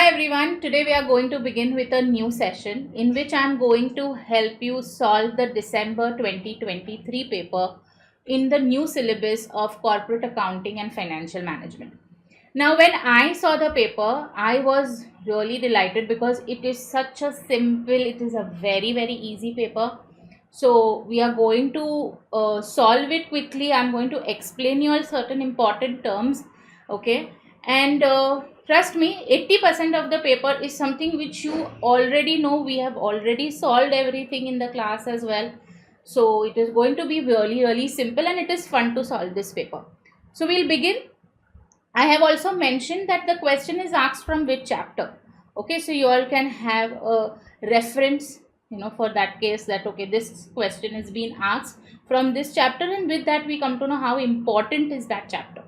Hi everyone, today we are going to begin with a new session in which I am going to help you solve the December 2023 paper in the new syllabus of corporate accounting and financial management. Now, when I saw the paper, I was really delighted because it is such a simple, it is a very easy paper. So, we are going to solve it quickly. I'm going to explain you all certain important terms, okay? And trust me, 80% of the paper is something which you already know. We have already solved everything in the class as well. So, it is going to be really simple and it is fun to solve this paper. So, we'll begin. I have also mentioned that the question is asked from which chapter. Okay, so you all can have a reference, for that case that, okay, this question is being asked from this chapter, and with that we come to know how important is that chapter.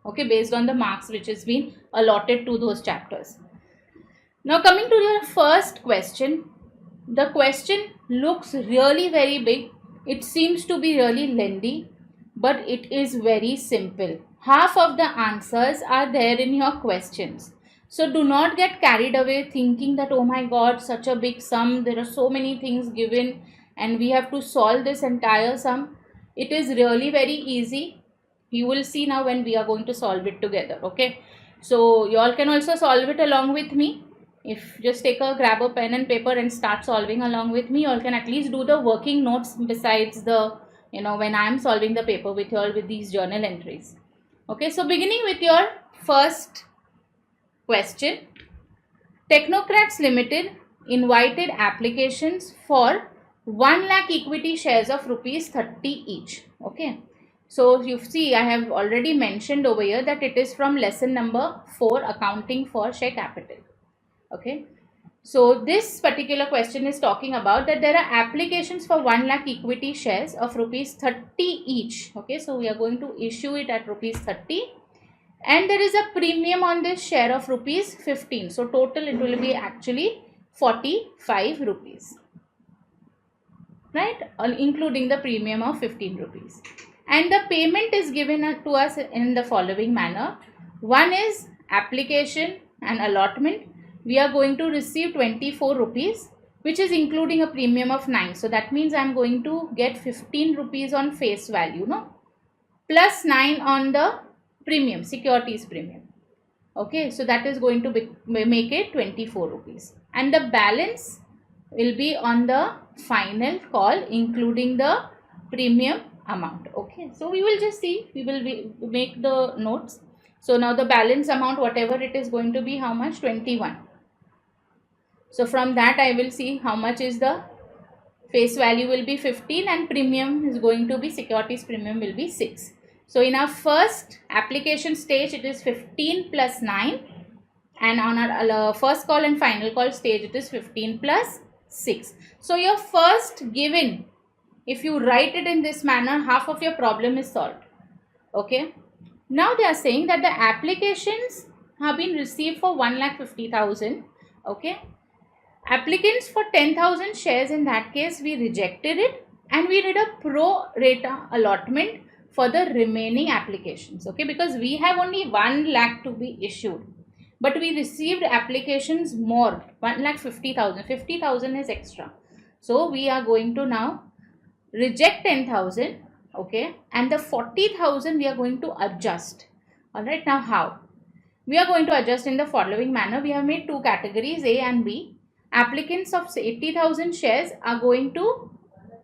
Okay, based on the marks which has been allotted to those chapters. Now, coming to your first question, the question looks really very big. It seems to be really lengthy, but it is very simple. Half of the answers are there in your questions. So do not get carried away thinking that, oh my god, such a big sum, there are so many things given and we have to solve this entire sum. It is really very easy. You will see now when we are going to solve it together. Okay, so you all can also solve it along with me. If just grab a pen and paper and start solving along with me, you all can at least do the working notes besides the, when I am solving the paper with you all with these journal entries. Okay, so beginning with your first question. Technocrats Limited invited applications for 1 lakh equity shares of rupees 30 each. Okay, so you see I have already mentioned over here that it is from lesson number 4, accounting for share capital. Okay, so this particular question is talking about that there are applications for 1 lakh equity shares of rupees 30 each. Okay, so we are going to issue it at rupees 30 and there is a premium on this share of rupees 15. So total it will be actually 45 rupees, right, including the premium of 15 rupees. And the payment is given to us in the following manner. One is application and allotment. We are going to receive 24 rupees, which is including a premium of 9. So that means I am going to get 15 rupees on face value, no, plus 9 on the premium, securities premium. Okay, so that is going to make it 24 rupees. And the balance will be on the final call, including the premium amount. Okay, so we will just see, we will make the notes. So now the balance amount, whatever it is going to be, how much? 21. So from that I will see how much is the face value will be 15 and premium is going to be, securities premium will be 6. So in our first application stage it is 15 plus 9 and on our first call and final call stage it is 15 plus 6. So your first given, if you write it in this manner, half of your problem is solved. Okay, now they are saying that the applications have been received for 1,50,000. Okay, applicants for 10,000 shares, in that case we rejected it and we did a pro rata allotment for the remaining applications. Okay, because we have only 1 lakh to be issued, but we received applications more, 1,50,000. 50,000 is extra. So we are going to now reject 10,000. Okay, and the 40,000 we are going to adjust. Alright, now how? We are going to adjust in the following manner. We have made two categories, A and B. Applicants of 80,000 shares are going to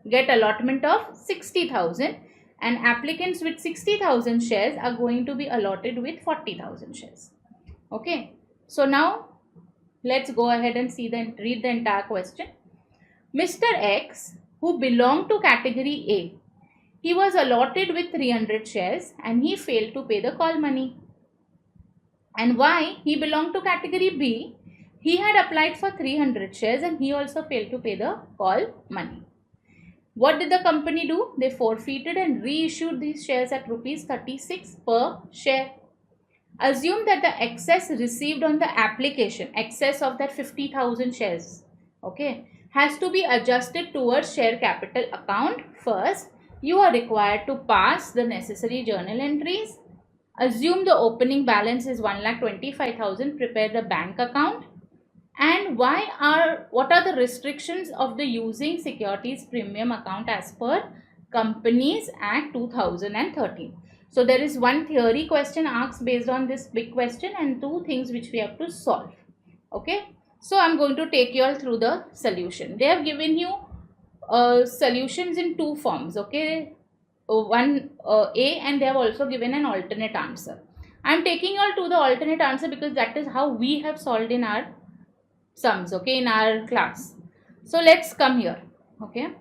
get allotment of 60,000 and applicants with 60,000 shares are going to be allotted with 40,000 shares. Okay, so now let's go ahead and read the entire question. Mr. X, who belonged to category A, he was allotted with 300 shares and he failed to pay the call money. And Y, he belonged to category B, he had applied for 300 shares and he also failed to pay the call money. What did the company do? They forfeited and reissued these shares at rupees 36 per share. Assume that the excess received on the application, excess of that 50,000 shares, okay, has to be adjusted towards share capital account. First, you are required to pass the necessary journal entries. Assume the opening balance is 1,25,000. Prepare the bank account. understand what are the restrictions of the using securities premium account as per Companies Act 2013. So there is one theory question asked based on this big question and two things which we have to solve. Okay, so I'm going to take you all through the solution. They have given you solutions in two forms. Okay, one A, and they have also given an alternate answer. I'm taking you all to the alternate answer because that is how we have solved in our sums, okay, in our class. So let's come here. Okay,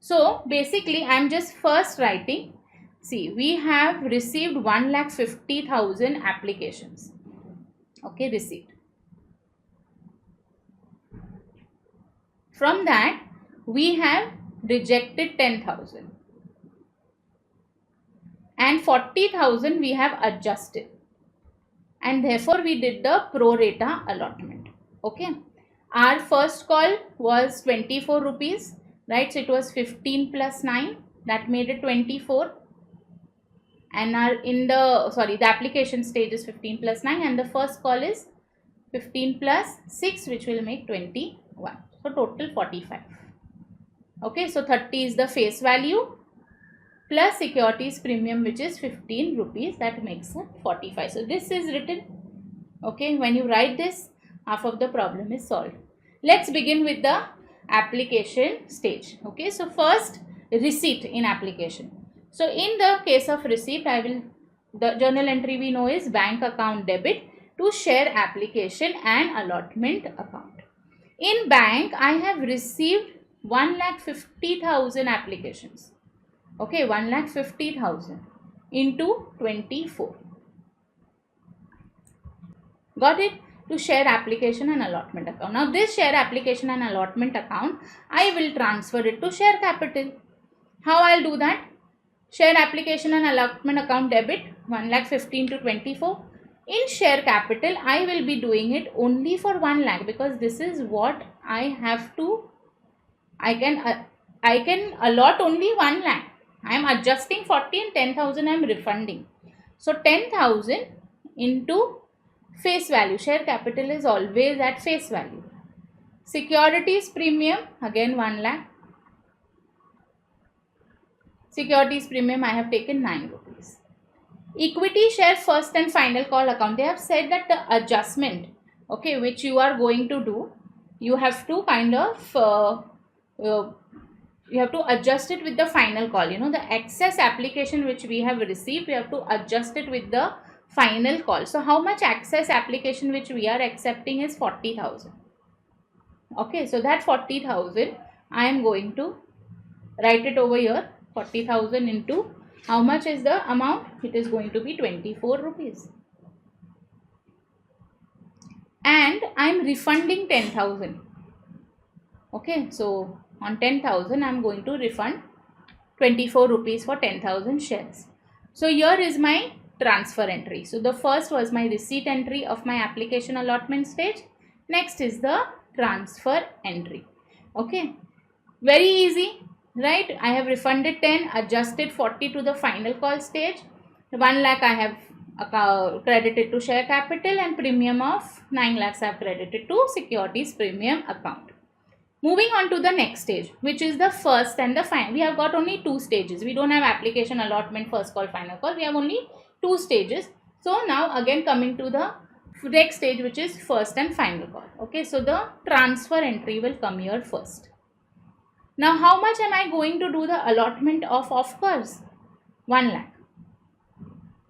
so basically I'm just first writing, see, we have received 1,50,000 applications. Okay, received. From that we have rejected 10,000 and 40,000 we have adjusted, and therefore we did the pro rata allotment. Okay, our first call was 24 rupees, right? So it was 15 plus 9, that made it 24, and the application stage is 15 plus 9, and the first call is 15 plus 6, which will make 21. So total 45. Okay, so 30 is the face value plus securities premium, which is 15 rupees, that makes it 45. So this is written. Okay, when you write this, half of the problem is solved. Let's begin with the application stage. Okay, so first, receipt in application. So in the case of receipt, the journal entry we know is bank account debit to share application and allotment account. In bank, I have received 1,50,000 applications. Okay, 1,50,000 into 24. Got it? To share application and allotment account. Now this share application and allotment account, I will transfer it to share capital. How I'll do that? Share application and allotment account debit 1,50,000 to 24. In share capital, I will be doing it only for 1 lakh because this is what I have to. I can allot only 1 lakh. I am adjusting 40 and 10,000 I am refunding. So 10,000 into face value. Share capital is always at face value. Securities premium, again 1 lakh. Securities premium I have taken 9 rupees. Equity share first and final call account. They have said that the adjustment, okay, which you are going to do, you have to kind of you have to adjust it with the final call. You know, the excess application which we have received, we have to adjust it with the final call. So how much excess application which we are accepting is 40,000. Okay, so that 40,000 I am going to write it over here. 40,000 into how much is the amount? It is going to be 24 rupees. And I am refunding 10,000. Okay, so on 10,000 I am going to refund 24 rupees for 10,000 shares. So here is my transfer entry. So the first was my receipt entry of my application allotment stage. Next is the transfer entry. Okay, very easy, right? I have refunded 10, adjusted 40 to the final call stage. 1 lakh I have credited to share capital, and premium of 9 lakhs I have credited to securities premium account. Moving on to the next stage, which is the first and the final. We have got only 2 stages. We don't have application allotment, first call, final call. We have only 2 stages. So now again coming to the next stage, which is first and final call. Okay, so the transfer entry will come here first. Now how much am I going to do the allotment of course 1 lakh.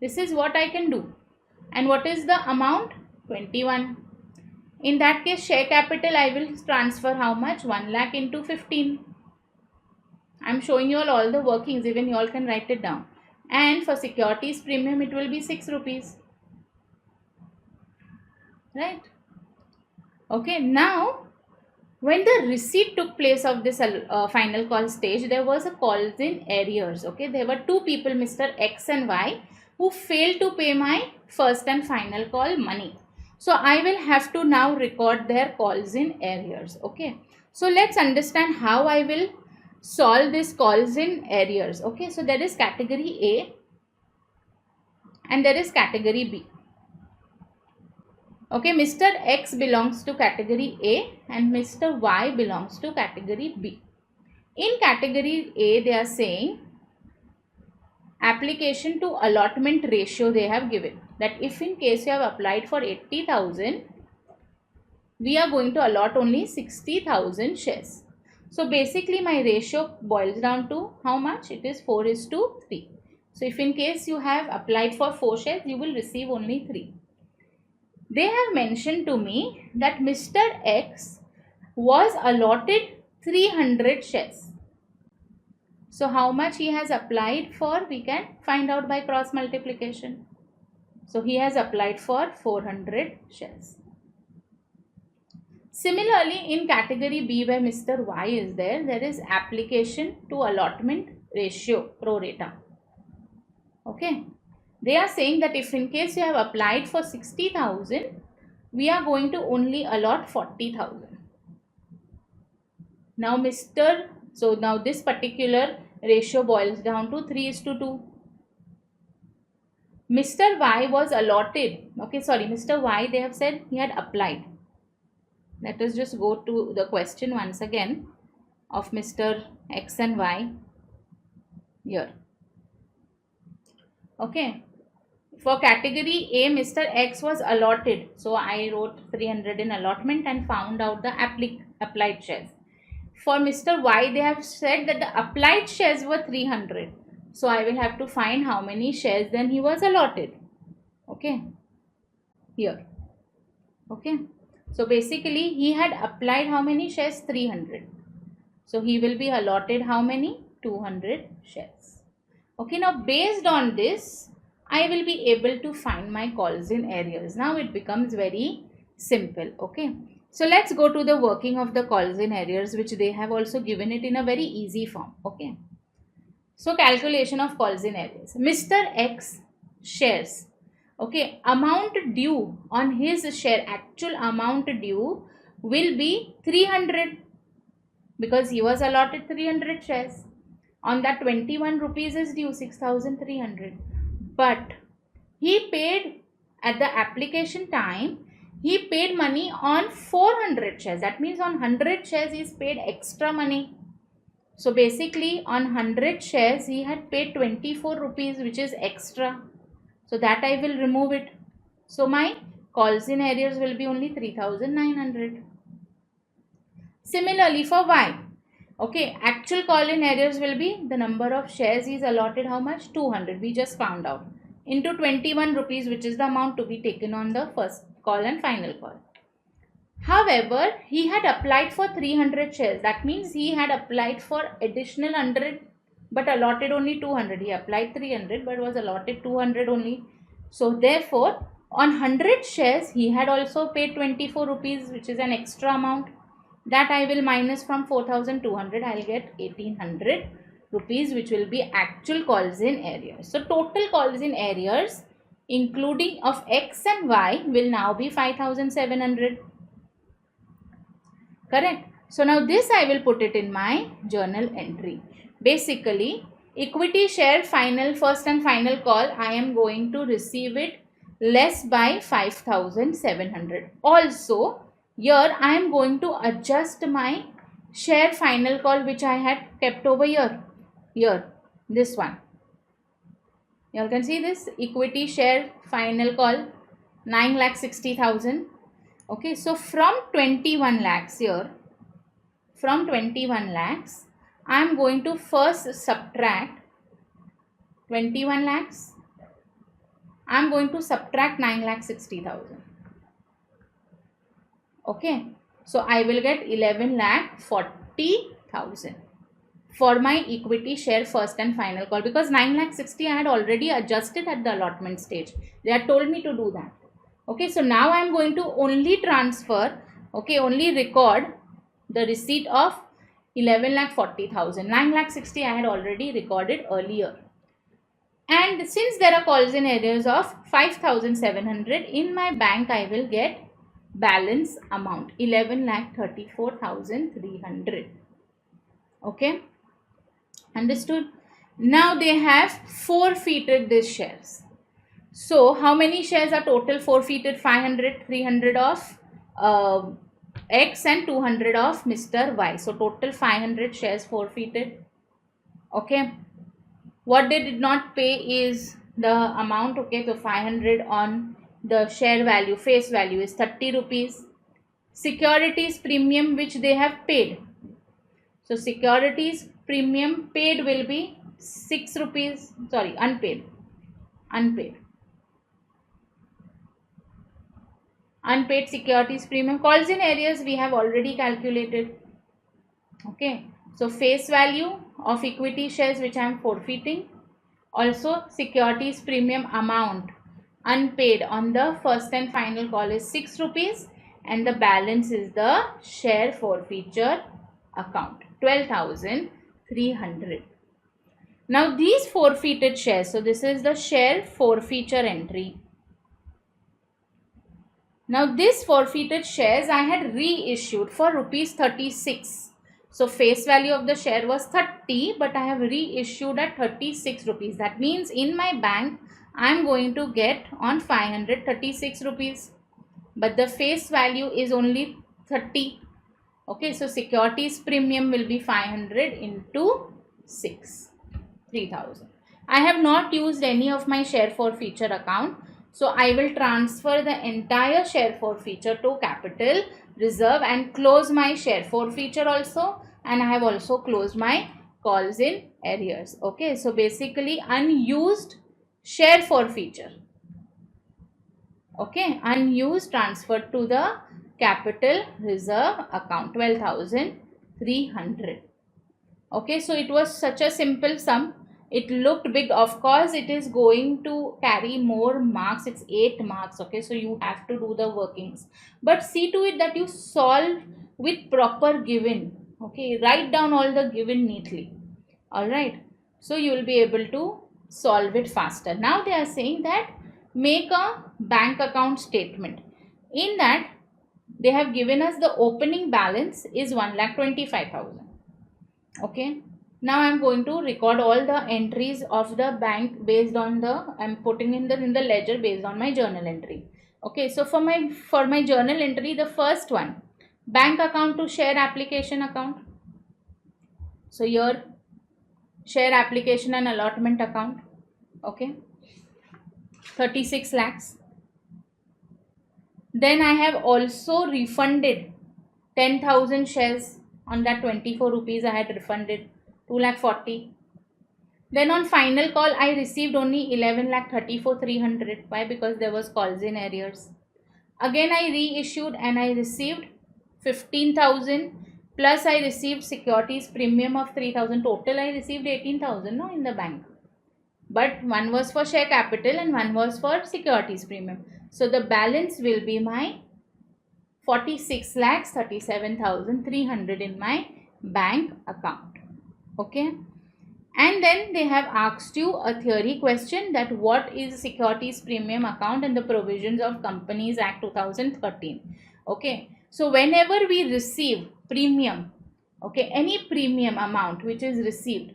This is what I can do. And what is the amount? 21. In that case, share capital I will transfer how much? 1 lakh into 15. I am showing you all the workings, even you all can write it down. And for securities premium it will be 6 rupees. Right? Okay, now when the receipt took place of this final call stage, there was a calls in arrears. Okay, there were 2 people, Mr. X and Y, who failed to pay my first and final call money. So I will have to now record their calls in arrears. Okay, so let's understand how I will solve this calls in arrears. Okay, so there is category A and there is category B. Okay, Mr. X belongs to category A and Mr. Y belongs to category B. In category A, they are saying application to allotment ratio they have given. That if in case you have applied for 80,000, we are going to allot only 60,000 shares. So basically my ratio boils down to how much? It is 4:3. So if in case you have applied for 4 shares, you will receive only 3. They have mentioned to me that Mr. X was allotted 300 shares. So how much he has applied for, we can find out by cross multiplication. So he has applied for 400 shares. Similarly, in category B where Mr. Y is there, there is application to allotment ratio pro rata. Okay. They are saying that if in case you have applied for 60,000, we are going to only allot 40,000. Now now this particular ratio boils down to 3:2. Mr. Y was allotted. Okay, sorry, Mr. Y, they have said he had applied. Let us just go to the question once again of Mr. X and Y here. Okay. For category A, Mr. X was allotted. So I wrote 300 in allotment and found out the applied shares. For Mr. Y, they have said that the applied shares were 300. So I will have to find how many shares then he was allotted. Okay. Here. Okay. So basically he had applied how many shares? 300. So he will be allotted how many? 200 shares. Okay. Now based on this, I will be able to find my Colson areas. Now it becomes very simple. Okay. So let's go to the working of the Colson areas, which they have also given it in a very easy form. Okay. So calculation of Colson areas. Mr. X shares. Okay. Amount due on his share, actual amount due will be 300 because he was allotted 300 shares. On that 21 rupees is due 6,300. But he paid at the application time, he paid money on 400 shares. That means on 100 shares he is paid extra money. So basically on 100 shares he had paid 24 rupees, which is extra. So that I will remove it. So my Colson areas will be only 3,900. Similarly for Y. Okay, actual Colson areas will be the number of shares he is allotted how much? 200. We just found out. Into 21 rupees, which is the amount to be taken on the first call and final call. However, he had applied for 300 shares. That means he had applied for additional 100 but allotted only 200. He applied 300 but was allotted 200 only. So therefore, on 100 shares, he had also paid 24 rupees, which is an extra amount. That I will minus from 4,200. I will get 1,800 rupees, which will be actual Colson areas. So total Colson areas, including of X and Y, will now be 5,700. Correct. So now this I will put it in my journal entry. Basically, equity share final first and final call, I am going to receive it less by 5,700. Also, here I am going to adjust my share final call, which I had kept over here. Here, this one. You all can see this equity share final call 9,60,000. Okay, so from 21 lakhs here, from 21 lakhs, I am going to first subtract 21 lakhs. I am going to subtract 9,60,000. Okay, so I will get 11,40,000 for my equity share first and final call, because 9,60,000 I had already adjusted at the allotment stage. They had told me to do that. Okay, so now I am going to only transfer, okay, only record the receipt of 11,40,000. 9,60,000 I had already recorded earlier. And since there are Colson areas of 5,700, in my bank I will get balance amount 11,34,300. Okay, understood? Now they have forfeited these shares. So how many shares are total forfeited? 500, 300 of X and 200 of Mr. Y. So total 500 shares forfeited. Okay. What they did not pay is the amount. Okay. So 500 on the share value, face value is 30 rupees. Securities premium which they have paid. So securities premium paid will be 6 rupees. Sorry, unpaid. Unpaid securities premium. Calls in arrears we have already calculated. Okay. So face value of equity shares which I am forfeiting. Also securities premium amount unpaid on the first and final call is 6 rupees, and the balance is the share forfeiture account 12,300. Now these forfeited shares, so this is the share forfeiture entry. Now this forfeited shares I had reissued for rupees 36. So face value of the share was 30, but I have reissued at 36 rupees. That means in my bank I am going to get on 536 rupees. But the face value is only 30. Okay, so securities premium will be 500 into 6, 3000. I have not used any of my share forfeiture account. So I will transfer the entire share forfeiture to capital reserve and close my share forfeiture also. And I have also closed my calls in arrears. Okay, so basically unused share forfeiture. Okay, unused transferred to the capital reserve account 12,300. Okay, so it was such a simple sum. It looked big. Of course, it is going to carry more marks. It's 8 marks. Okay, so you have to do the workings. But see to it that you solve with proper given. Okay, write down all the given neatly. Alright, so you will be able to solve it faster. Now they are saying that make a bank account statement. In that, they have given us the opening balance is 1,25,000. Okay, now I am going to record all the entries of the bank based on the, I am putting in the ledger based on my journal entry. Okay, so for my journal entry, the first one, bank account to share application account. So here share application and allotment account. Okay, 36 lakhs. Then I have also refunded 10,000 shares. On that 24 rupees I had refunded 2,40,000. Then on final call I received only 11,34,300. Why? Because there was calls in arrears. Again I reissued and I received 15,000 plus I received securities premium of 3,000. Total I received 18,000 no, in the bank. But one was for share capital and one was for securities premium. So the balance will be my 46,37,300 in my bank account. Okay. And then they have asked you a theory question that what is securities premium account and the provisions of Companies Act 2013. Okay. So whenever we receive premium, okay, any premium amount which is received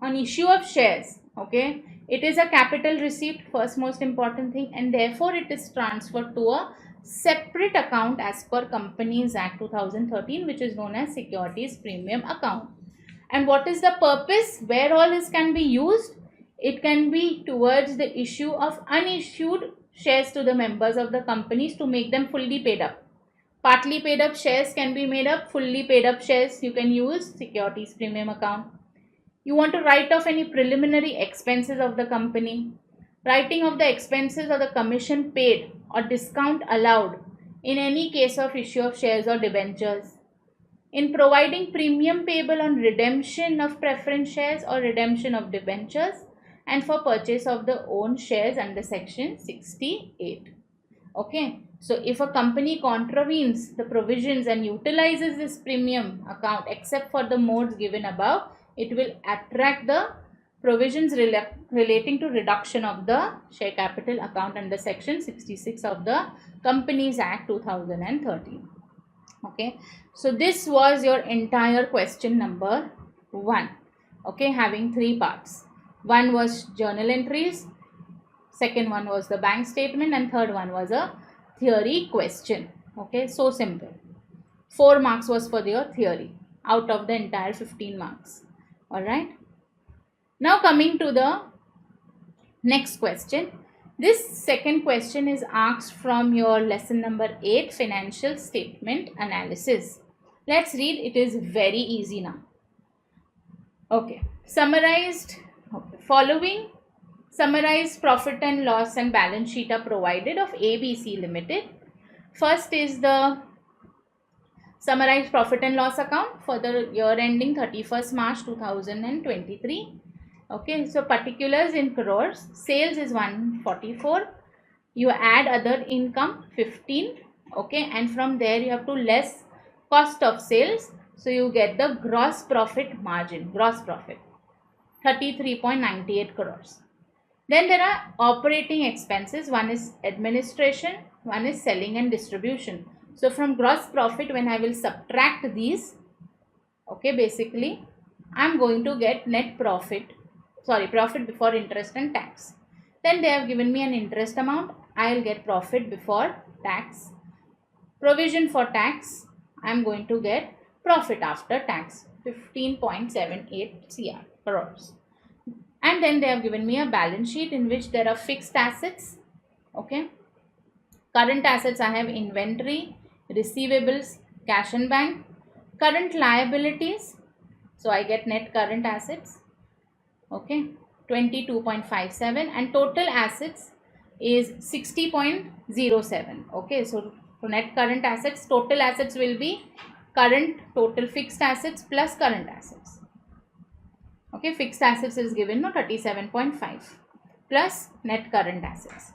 on issue of shares, okay, it is a capital receipt, first most important thing, and therefore it is transferred to a separate account as per Companies Act 2013, which is known as securities premium account. And what is the purpose? Where all this can be used? It can be towards the issue of unissued shares to the members of the companies to make them fully paid up. Partly paid up shares can be made up, fully paid up shares you can use securities premium account. You want to write off any preliminary expenses of the company. Writing of the expenses or the commission paid or discount allowed in any case of issue of shares or debentures. In providing premium payable on redemption of preference shares or redemption of debentures, and for purchase of the own shares under section 68. Okay, so if a company contravenes the provisions and utilizes this premium account except for the modes given above, it will attract the provisions relating to reduction of the share capital account under section 66 of the Companies Act 2013. Okay, so this was your entire question number 1. Okay, having 3 parts. One was journal entries, second one was the bank statement, and third one was a theory question. Okay, so simple. 4 marks was for your theory out of the entire 15 marks. All right. Now coming to the next question. This second question is asked from your lesson number 8, financial statement analysis. Let's read. It is very easy now. Okay. Following summarized profit and loss and balance sheet are provided of ABC Limited. First is the summarized profit and loss account for the year ending 31st March 2023. Okay, so particulars in crores. Sales is 144. You add other income 15. Okay, and from there you have to less cost of sales. So you get the gross profit margin, gross profit 33.98 crores. Then there are operating expenses. One is administration, one is selling and distribution. So from gross profit, when I will subtract these, okay, basically I am going to get net profit, profit before interest and tax. Then they have given me an interest amount. I will get profit before tax. Provision for tax, I am going to get profit after tax, 15.78 crores. And then they have given me a balance sheet in which there are fixed assets. Okay. Current assets, I have inventory, receivables, cash and bank. Current liabilities, so I get net current assets. Okay. 22.57, and total assets is 60.07. Okay. So for net current assets, total assets will be current total fixed assets plus current assets. Okay, fixed assets is given 37.5 plus net current assets.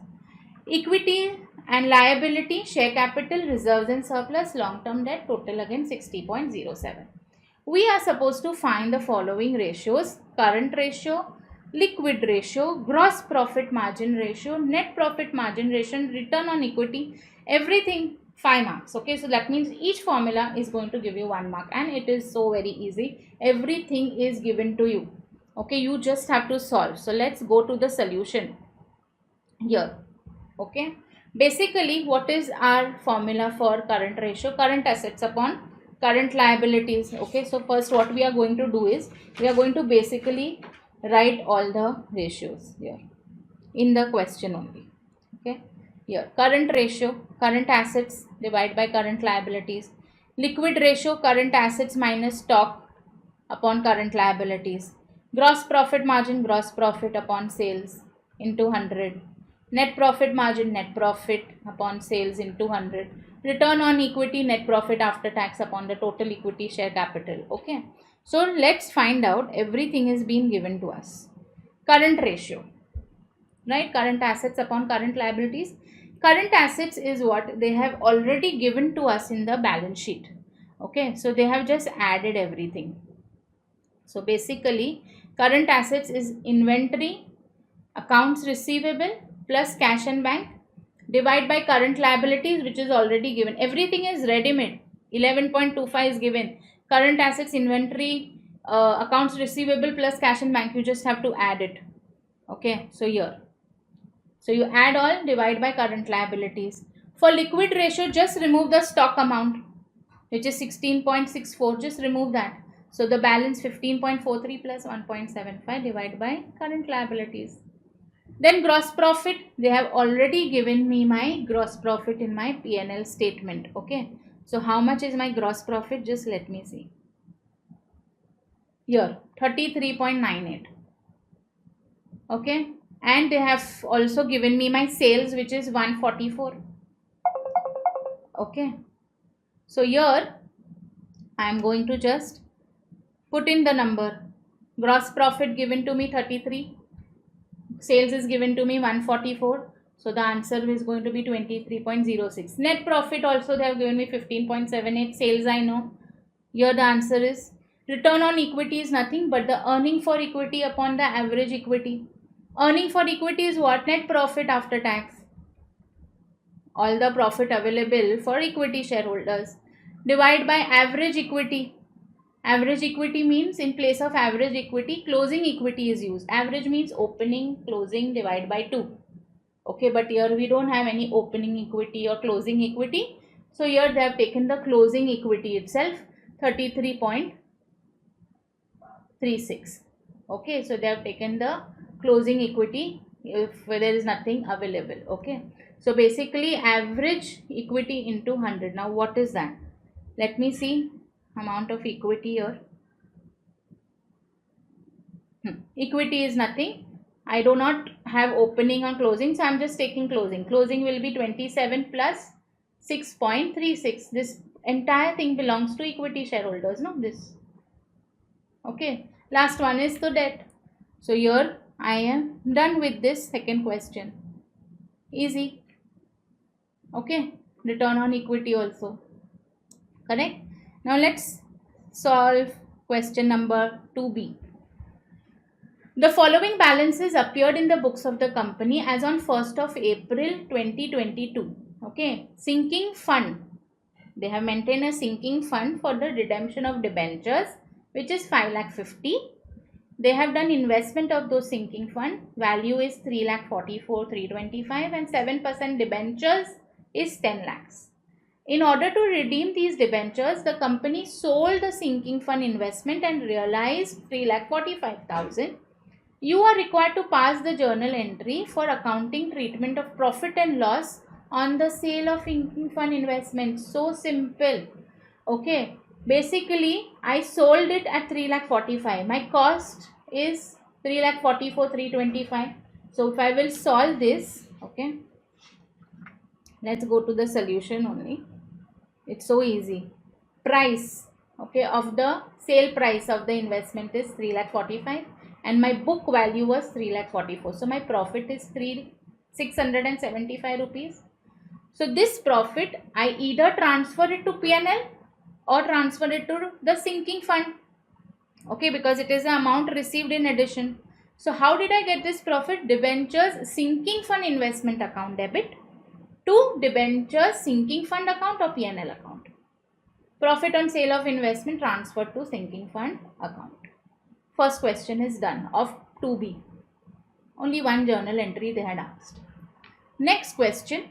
Equity and liability, share capital, reserves and surplus, long-term debt, total again 60.07. We are supposed to find the following ratios: current ratio, liquid ratio, gross profit margin ratio, net profit margin ratio, return on equity, everything 5 marks. Okay, so that means each formula is going to give you 1 mark, and it is so very easy. Everything is given to you. Okay, you just have to solve. So let's go to the solution here. Okay, basically what is our formula for current ratio? Current assets upon current liabilities. Okay, so first what we are going to do is we are going to basically write all the ratios here in the question only. Okay, here current ratio, current assets divided by current liabilities. Liquid ratio, current assets minus stock upon current liabilities. Gross profit margin, gross profit upon sales into 100. Net profit margin, net profit upon sales into 100. Return on equity, net profit after tax upon the total equity share capital. Okay, so let's find out. Everything is being given to us. Current ratio, right? Current assets upon current liabilities. Current assets is what they have already given to us in the balance sheet. Okay, so they have just added everything. So basically current assets is inventory, accounts receivable plus cash and bank, divide by current liabilities, which is already given. Everything is ready-made. 11.25 is given. Current assets, inventory, accounts receivable plus cash and bank, you just have to add it. Okay, so here, so you add all, divide by current liabilities. For liquid ratio, just remove the stock amount, which is 16.64. Just remove that. So the balance 15.43 plus 1.75 divided by current liabilities. Then gross profit, they have already given me my gross profit in my P&L statement. Okay, so how much is my gross profit? Just let me see. Here 33.98. Okay, and they have also given me my sales, which is 144. Okay, so here I am going to just put in the number. Gross profit given to me 33. Sales is given to me 144. So the answer is going to be 23.06. Net profit also they have given me 15.78. Sales I know. Here the answer is return on equity is nothing but the earning for equity upon the average equity. Earning for equity is what? Net profit after tax. All the profit available for equity shareholders. Divide by average equity. Average equity means in place of average equity, closing equity is used. Average means opening, closing, divide by 2. Okay, but here we don't have any opening equity or closing equity. So here they have taken the closing equity itself, 33.36. Okay, so they have taken the closing equity if there is nothing available. Okay, so basically average equity into 100. Now what is that? Let me see amount of equity here. Equity is nothing. I do not have opening or closing, so I'm just taking closing. Closing will be 27 plus 6.36. This entire thing belongs to equity shareholders, no? This. Okay. Last one is the debt. So here I am done with this second question. Easy. Okay. Return on equity also. Correct? Now let's solve question number 2b. The following balances appeared in the books of the company as on 1st of April 2022. Okay, sinking fund. They have maintained a sinking fund for the redemption of debentures, which is 5,50,000. They have done investment of those sinking fund. Value is 3,44,325 and 7% debentures is 10 lakhs. In order to redeem these debentures, the company sold the sinking fund investment and realized 3,45,000. You are required to pass the journal entry for accounting treatment of profit and loss on the sale of sinking fund investment. So simple. Okay. Basically, I sold it at 3,45,000. My cost is 3,44,325. So if I will solve this, okay. Let's go to the solution only. It's so easy. Price, okay, of the sale price of the investment is 3,45,000 and my book value was 3,44,000. So my profit is 675 rupees. So this profit I either transfer it to P&L or transfer it to the sinking fund. Okay, because it is the amount received in addition. So how did I get this profit? Debentures sinking fund investment account debit to debentures sinking fund account or P&L account. Profit on sale of investment transferred to sinking fund account. First question is done of 2b. Only one journal entry they had asked. Next question.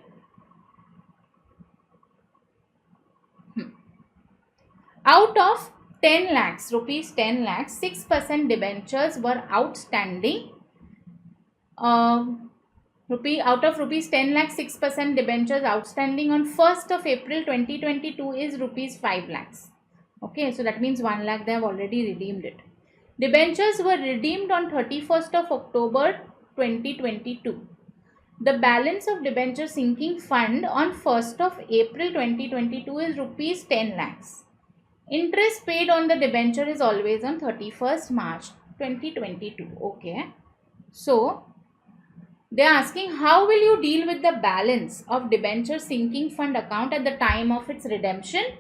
Out of 10 lakhs, rupees 10 lakhs, 6% debentures were outstanding. Out of rupees 10 lakhs, 6% debentures outstanding on 1st of April 2022 is rupees 5 lakhs. Okay, so that means 1 lakh they have already redeemed it. Debentures were redeemed on 31st of October 2022. The balance of debenture sinking fund on 1st of April 2022 is rupees 10 lakhs. Interest paid on the debenture is always on 31st March 2022. Okay. So, they are asking how will you deal with the balance of debenture sinking fund account at the time of its redemption?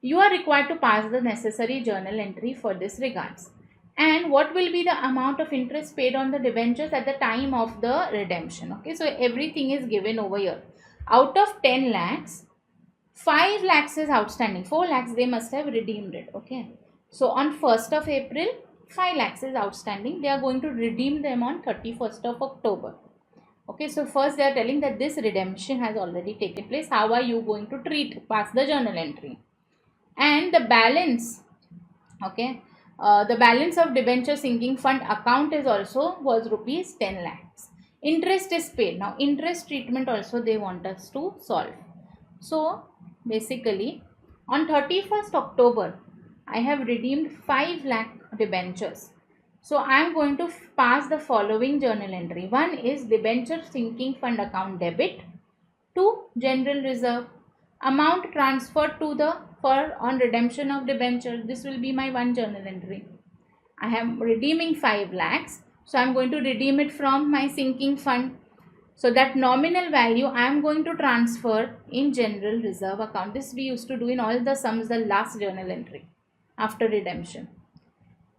You are required to pass the necessary journal entry for this regards. And what will be the amount of interest paid on the debentures at the time of the redemption? Okay, so everything is given over here. Out of 10 lakhs, 5 lakhs is outstanding. 4 lakhs they must have redeemed it. Okay, so on 1st of April, 5 lakhs is outstanding. They are going to redeem them on 31st of October. Okay, so first they are telling that this redemption has already taken place. How are you going to pass the journal entry? And the balance, okay, the balance of debenture sinking fund account is also was rupees 10 lakhs. Interest is paid. Now interest treatment also they want us to solve. So basically on 31st October I have redeemed 5 lakh debentures. So I am going to pass the following journal entry. One is debenture sinking fund account debit to general reserve. Amount transferred to the on redemption of debenture. This will be my one journal entry. I am redeeming 5 lakhs. So I am going to redeem it from my sinking fund. So that nominal value I am going to transfer in general reserve account. This we used to do in all the sums, the last journal entry after redemption.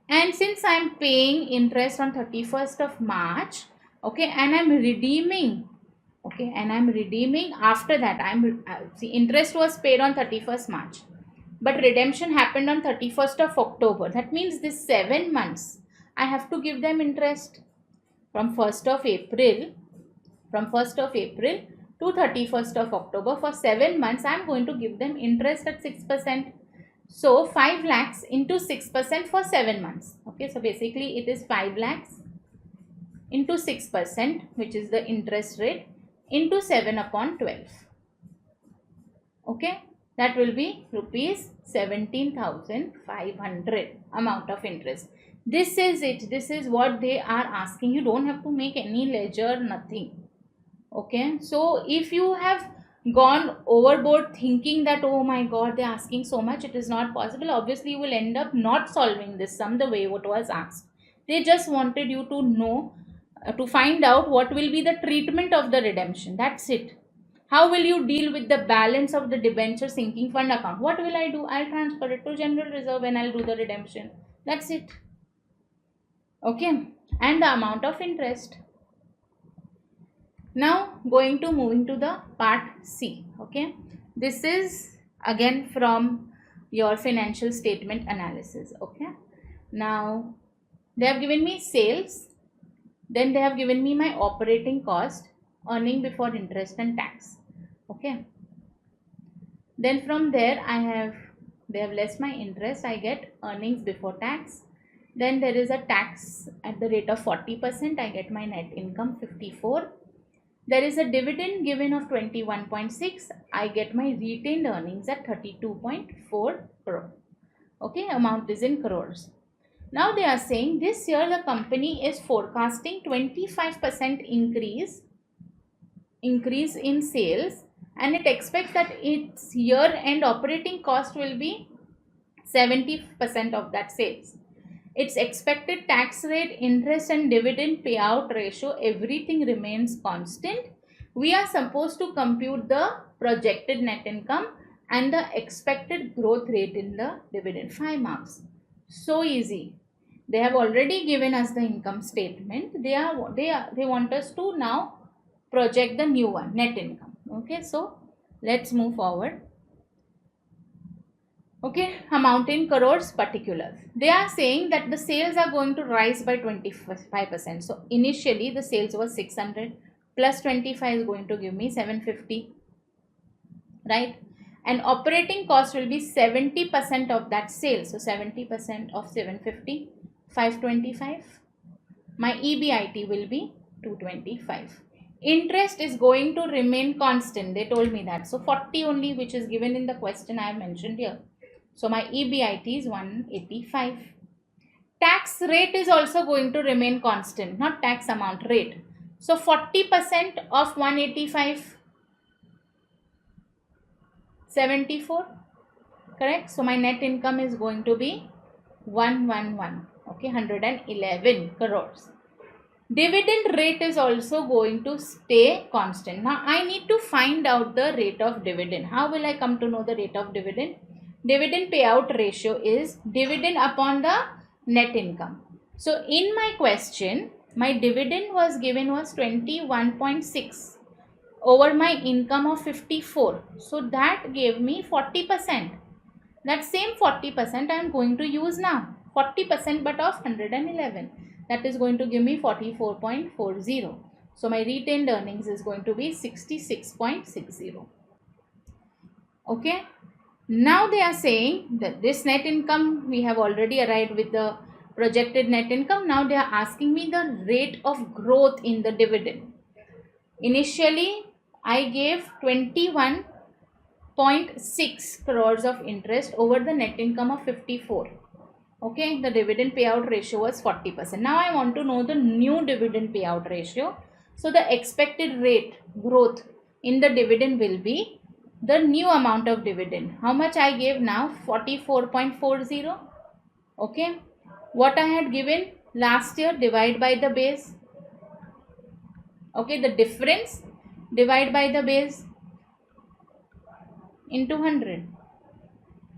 And since I am paying interest on 31st of March, okay, and I am redeeming, okay, and I am redeeming after that. See, interest was paid on 31st March, but redemption happened on 31st of October. That means this 7 months I have to give them interest from 1st of April from 1st of April to 31st of October. For 7 months, I am going to give them interest at 6%. So 5 lakhs into 6% for 7 months. Okay, so basically it is 5 lakhs into 6%, which is the interest rate, into 7 upon 12. Okay, that will be rupees 17,500 amount of interest. This is it. This is what they are asking. You don't have to make any ledger, nothing. Okay, so if you have gone overboard thinking that, oh my god, they're asking so much, it is not possible, obviously you will end up not solving this sum the way what was asked. They just wanted you to know, to find out what will be the treatment of the redemption. That's it. How will you deal with the balance of the debenture sinking fund account? What will I do? I'll transfer it to general reserve and I'll do the redemption. That's it. Okay, and the amount of interest. Now moving to the part C. Okay, this is again from your financial statement analysis. Okay, now they have given me sales, then they have given me my operating cost, earning before interest and tax. Okay, then from there they have less my interest, I get earnings before tax. Then there is a tax at the rate of 40%, I get my net income 54. There is a dividend given of 21.6, I get my retained earnings at 32.4 crore. Okay, amount is in crores. Now they are saying this year the company is forecasting 25% increase in sales, and it expects that its year end operating cost will be 70% of that sales. Its expected tax rate, interest and dividend payout ratio, everything remains constant. We are supposed to compute the projected net income and the expected growth rate in the dividend. 5 marks. So easy. They have already given us the income statement. They want us to now project the new one, net income. Okay, so let's move forward. Okay, amount in crores particulars. They are saying that the sales are going to rise by 25%. So initially the sales was 600 plus 25 is going to give me 750, right? And operating cost will be 70% of that sales. So 70% of 750, 525. My EBIT will be 225. Interest is going to remain constant. They told me that. So 40 only, which is given in the question I have mentioned here. So my EBIT is 185. Tax rate is also going to remain constant, not tax amount, rate. So 40% of 185, 74, correct? So my net income is going to be 111, okay, 111 crores. Dividend rate is also going to stay constant. Now I need to find out the rate of dividend. How will I come to know the rate of dividend? Dividend payout ratio is dividend upon the net income. So in my question, my dividend was given was 21.6 over my income of 54. So that gave me 40%. That same 40% I am going to use now. 40% but of 111. That is going to give me 44.40. So my retained earnings is going to be 66.60. Okay. Now they are saying that this net income, we have already arrived with the projected net income. Now they are asking me the rate of growth in the dividend. Initially, I gave 21.6 crores of interest over the net income of 54. Okay, the dividend payout ratio was 40%. Now I want to know the new dividend payout ratio. So the expected rate growth in the dividend will be the new amount of dividend. How much I gave now? 44.40. Okay. What I had given last year, divide by the base. Okay, the difference, divide by the base into 100.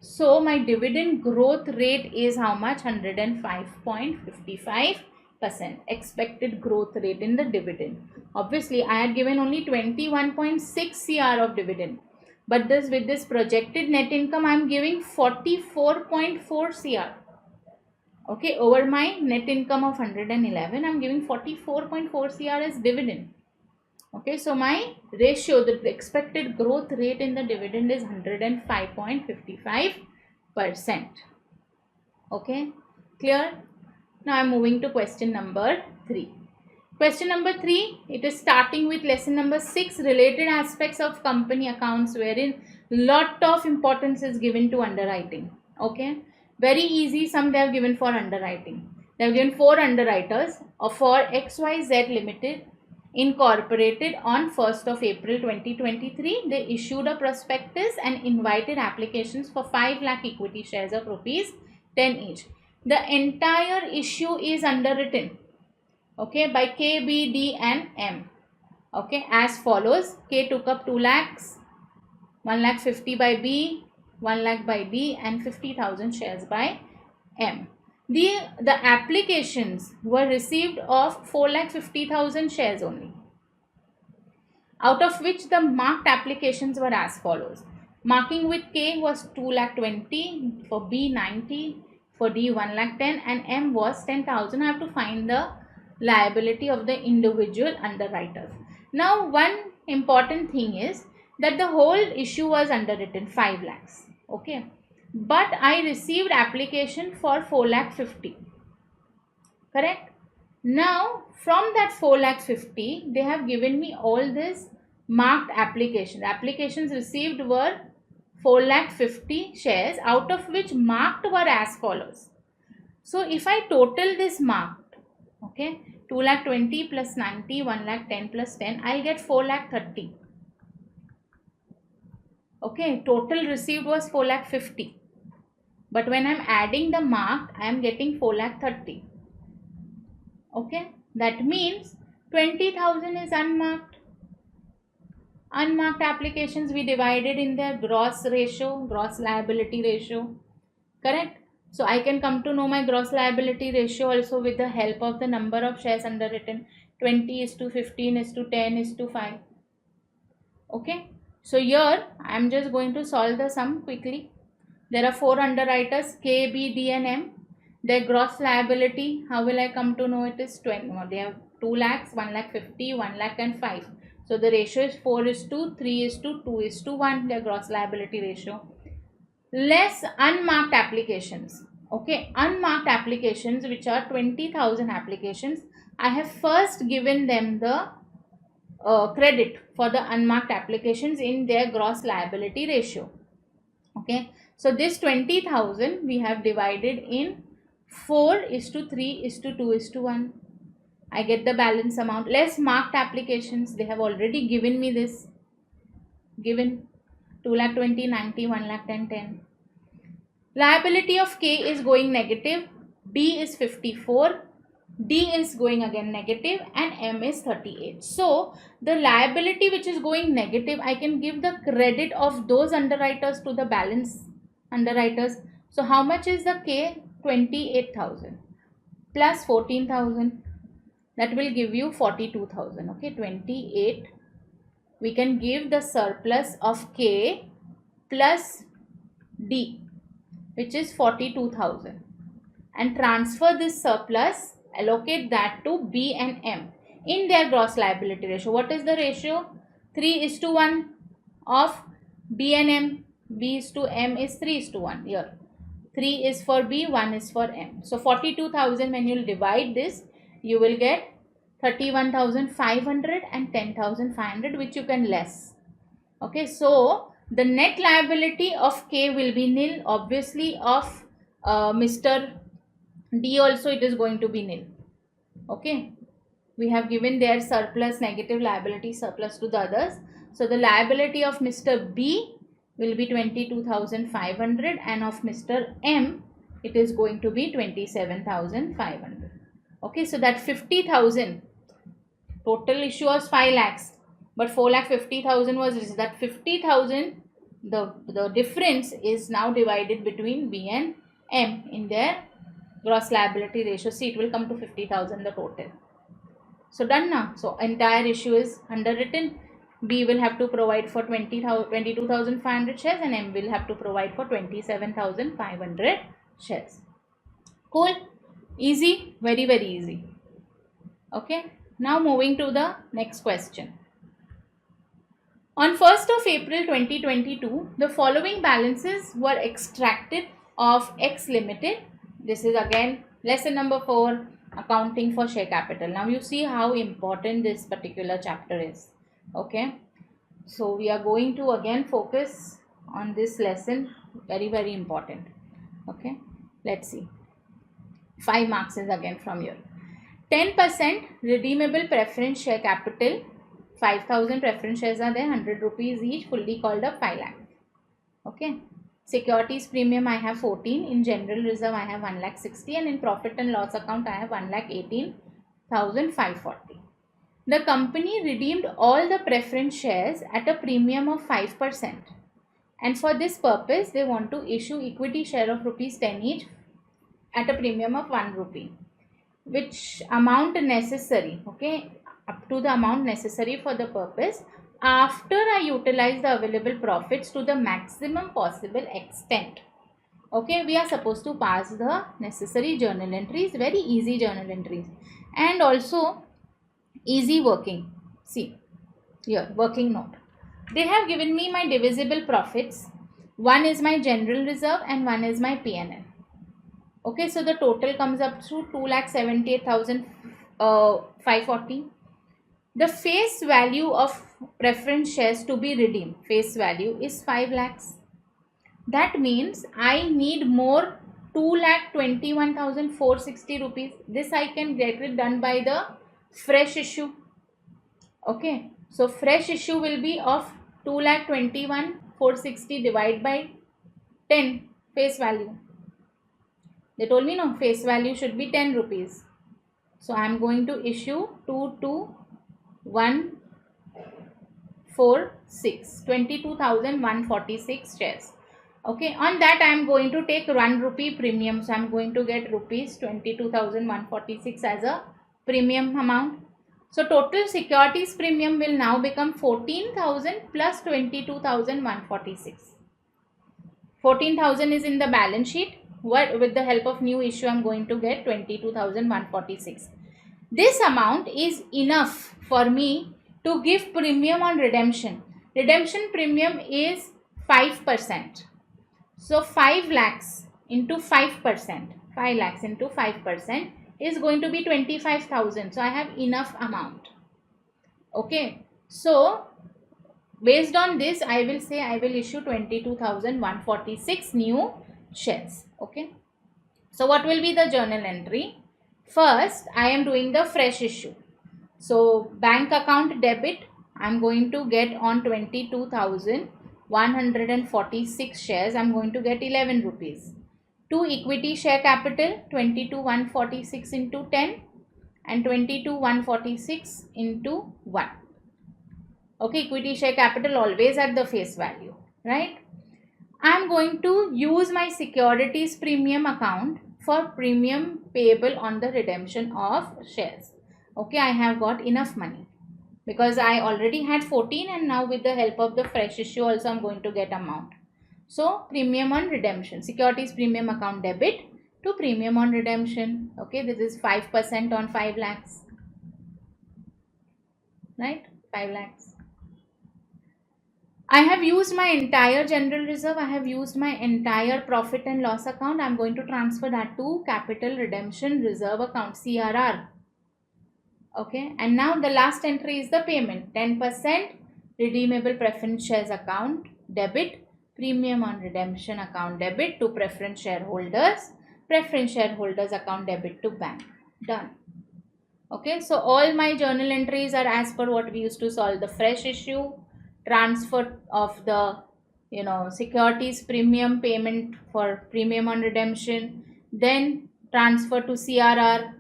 So my dividend growth rate is how much? 105.55%. Expected growth rate in the dividend. Obviously, I had given only 21.6 CR of dividend. But with this projected net income, I am giving 44.4 CR. Okay, over my net income of 111, I am giving 44.4 CR as dividend. Okay, so my ratio, the expected growth rate in the dividend is 105.55%. Okay, clear? Now I'm moving to question number 3. Question number 3, it is starting with lesson number 6, related aspects of company accounts, wherein lot of importance is given to underwriting. Okay, very easy sum they have given for underwriting. They have given 4 underwriters for XYZ Limited incorporated on 1st of April 2023. They issued a prospectus and invited applications for 5 lakh equity shares of rupees 10 each. The entire issue is underwritten, okay, by K, B, D and M. Okay, as follows. K took up 2 lakhs, 1 lakh 50 by B, 1 lakh by D and 50,000 shares by M. The applications were received of 4 lakh 50,000 shares only, out of which the marked applications were as follows. Marking with K was 2 lakh 20, for B 90, for D 1 lakh 10 and M was 10,000. I have to find the liability of the individual underwriters. Now one important thing is that the whole issue was underwritten 5 lakhs. Okay, but I received application for 4 lakh 50. Correct? Now from that 4 lakh 50, they have given me all this marked applications. Applications received were 4 lakh 50 shares, out of which marked were as follows. So if I total this marked, okay, 2 lakh 20 plus 90, 1 lakh 10 plus 10, I'll get 4 lakh 30. Okay, total received was 4 lakh 50. But when I'm adding the marked, I am getting 4 lakh 30. Okay, that means 20,000 is unmarked. Unmarked applications we divided in their gross ratio, gross liability ratio. Correct? So I can come to know my gross liability ratio also with the help of the number of shares underwritten. 20 is to 15 is to 10 is to 5. Okay. So here I am just going to solve the sum quickly. There are 4 underwriters K, B, D and M. Their gross liability, how will I come to know it, is 20. They have 2 lakhs, 1 lakh 50, 1 lakh and 5. So the ratio is 4 is to 3 is to 2 is to 1, their gross liability ratio. Less unmarked applications. Okay, unmarked applications, which are 20,000 applications, I have first given them the credit for the unmarked applications in their gross liability ratio. Okay, so this 20,000 we have divided in 4 is to 3 is to 2 is to 1. I get the balance amount. Less marked applications, they have already given me this, given 2 lakh 20, 90, 1 lakh 10, 10. Liability of K is going negative, B is 54, D is going again negative and M is 38. So the liability which is going negative, I can give the credit of those underwriters to the balance underwriters. So how much is the K? 28,000 plus 14,000, that will give you 42,000. Okay, 28. We can give the surplus of K plus D, which is 42,000, and transfer this surplus, allocate that to B and M in their gross liability ratio. What is the ratio? 3 is to 1 of B and M. B is to M is 3 is to 1 here. 3 is for B, 1 is for M. So 42,000, when you will divide this, you will get 31,500 and 10,500, which you can less. Okay, so the net liability of K will be nil. Obviously of Mr. D also it is going to be nil. Okay, we have given their surplus, negative liability surplus to the others. So the liability of Mr. B will be 22,500 and of Mr. M it is going to be 27,500. Okay, so that 50,000, total issue was 5 lakhs, but 4 lakh 50,000 was that 50,000. The difference is now divided between B and M in their gross liability ratio. See, it will come to 50,000 the total. So done now. So entire issue is underwritten. B will have to provide for 22,500 shares and M will have to provide for 27,500 shares. Cool? Easy? Very, very easy. Okay. Now moving to the next question. On 1st of April 2022, the following balances were extracted of X Limited. This is again lesson number 4, accounting for share capital. Now you see how important this particular chapter is. Okay, so we are going to again focus on this lesson, very important. Okay, let's see. 5 marks is again from here. 10% redeemable preference share capital, 5,000 preference shares are there, 100 rupees each, fully called up 5 lakh. Okay. Securities premium I have 14, in general reserve I have 1 lakh 60, and in profit and loss account I have 1 lakh 18,540. The company redeemed all the preference shares at a premium of 5%, and for this purpose they want to issue equity share of rupees 10 each at a premium of 1 rupee, which amount necessary, okay, up to the amount necessary for the purpose after I utilize the available profits to the maximum possible extent. Okay, we are supposed to pass the necessary journal entries, very easy journal entries, and also easy working. See here, working note. They have given me my divisible profits. One is my general reserve and one is my PNL. Okay, so the total comes up to 2,78,540. The face value of preference shares to be redeemed, face value is 5 lakhs. That means I need more 2,21,460 rupees. This I can get it done by the fresh issue. Okay, so fresh issue will be of 2,21,460 divided by 10 face value. They told me no, face value should be 10 rupees. So I am going to issue 22,146 shares. Okay, on that I am going to take 1 rupee premium. So I am going to get rupees 22,146 as a premium amount. So total securities premium will now become 14,000 plus 22,146. 14,000 is in the balance sheet. With the help of new issue, I am going to get 22,146. This amount is enough for me to give premium on redemption. Redemption premium is 5%. So 5 lakhs into 5%, 5 lakhs into 5% is going to be 25,000. So I have enough amount. Okay. So based on this, I will say I will issue 22,146 new shares. Okay, so what will be the journal entry? First, I am doing the fresh issue. So bank account debit, I am going to get on 22,146 shares, I am going to get 11 rupees. To equity share capital, 22,146 into 10 and 22,146 into 1. Okay, equity share capital always at the face value, right? I am going to use my securities premium account for premium payable on the redemption of shares. Okay, I have got enough money because I already had 14, and now with the help of the fresh issue also I am going to get amount. So premium on redemption, securities premium account debit to premium on redemption. Okay, this is 5% on 5 lakhs, right? 5 lakhs. I have used my entire general reserve. I have used my entire profit and loss account. I am going to transfer that to capital redemption reserve account, CRR. Okay, and now the last entry is the payment. 10% redeemable preference shares account debit, premium on redemption account debit to preference shareholders, preference shareholders account debit to bank. Done. Okay, so all my journal entries are as per what we used to solve the fresh issue, transfer of the securities premium payment for premium on redemption, then transfer to CRR.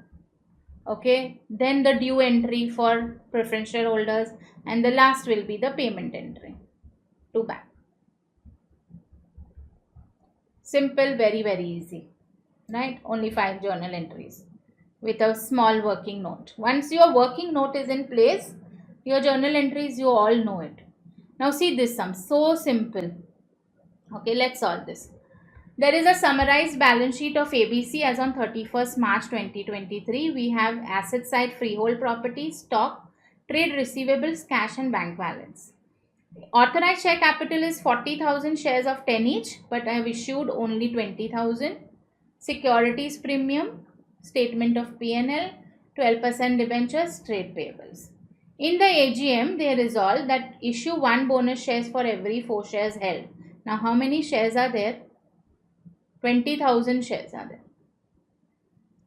Okay, then the due entry for preference shareholders, and the last will be the payment entry to bank. Simple, very easy, right? Only 5 journal entries with a small working note. Once your working note is in place, your journal entries, you all know it. Now see this sum, so simple. Okay, let's solve this. There is a summarized balance sheet of ABC as on 31st March 2023. We have asset side freehold property, stock, trade receivables, cash and bank balance. Authorized share capital is 40,000 shares of 10 each, but I have issued only 20,000. Securities premium, statement of P&L, 12% debentures, trade payables. In the AGM, they resolved that issue 1 bonus shares for every 4 shares held. Now, how many shares are there? 20,000 shares are there.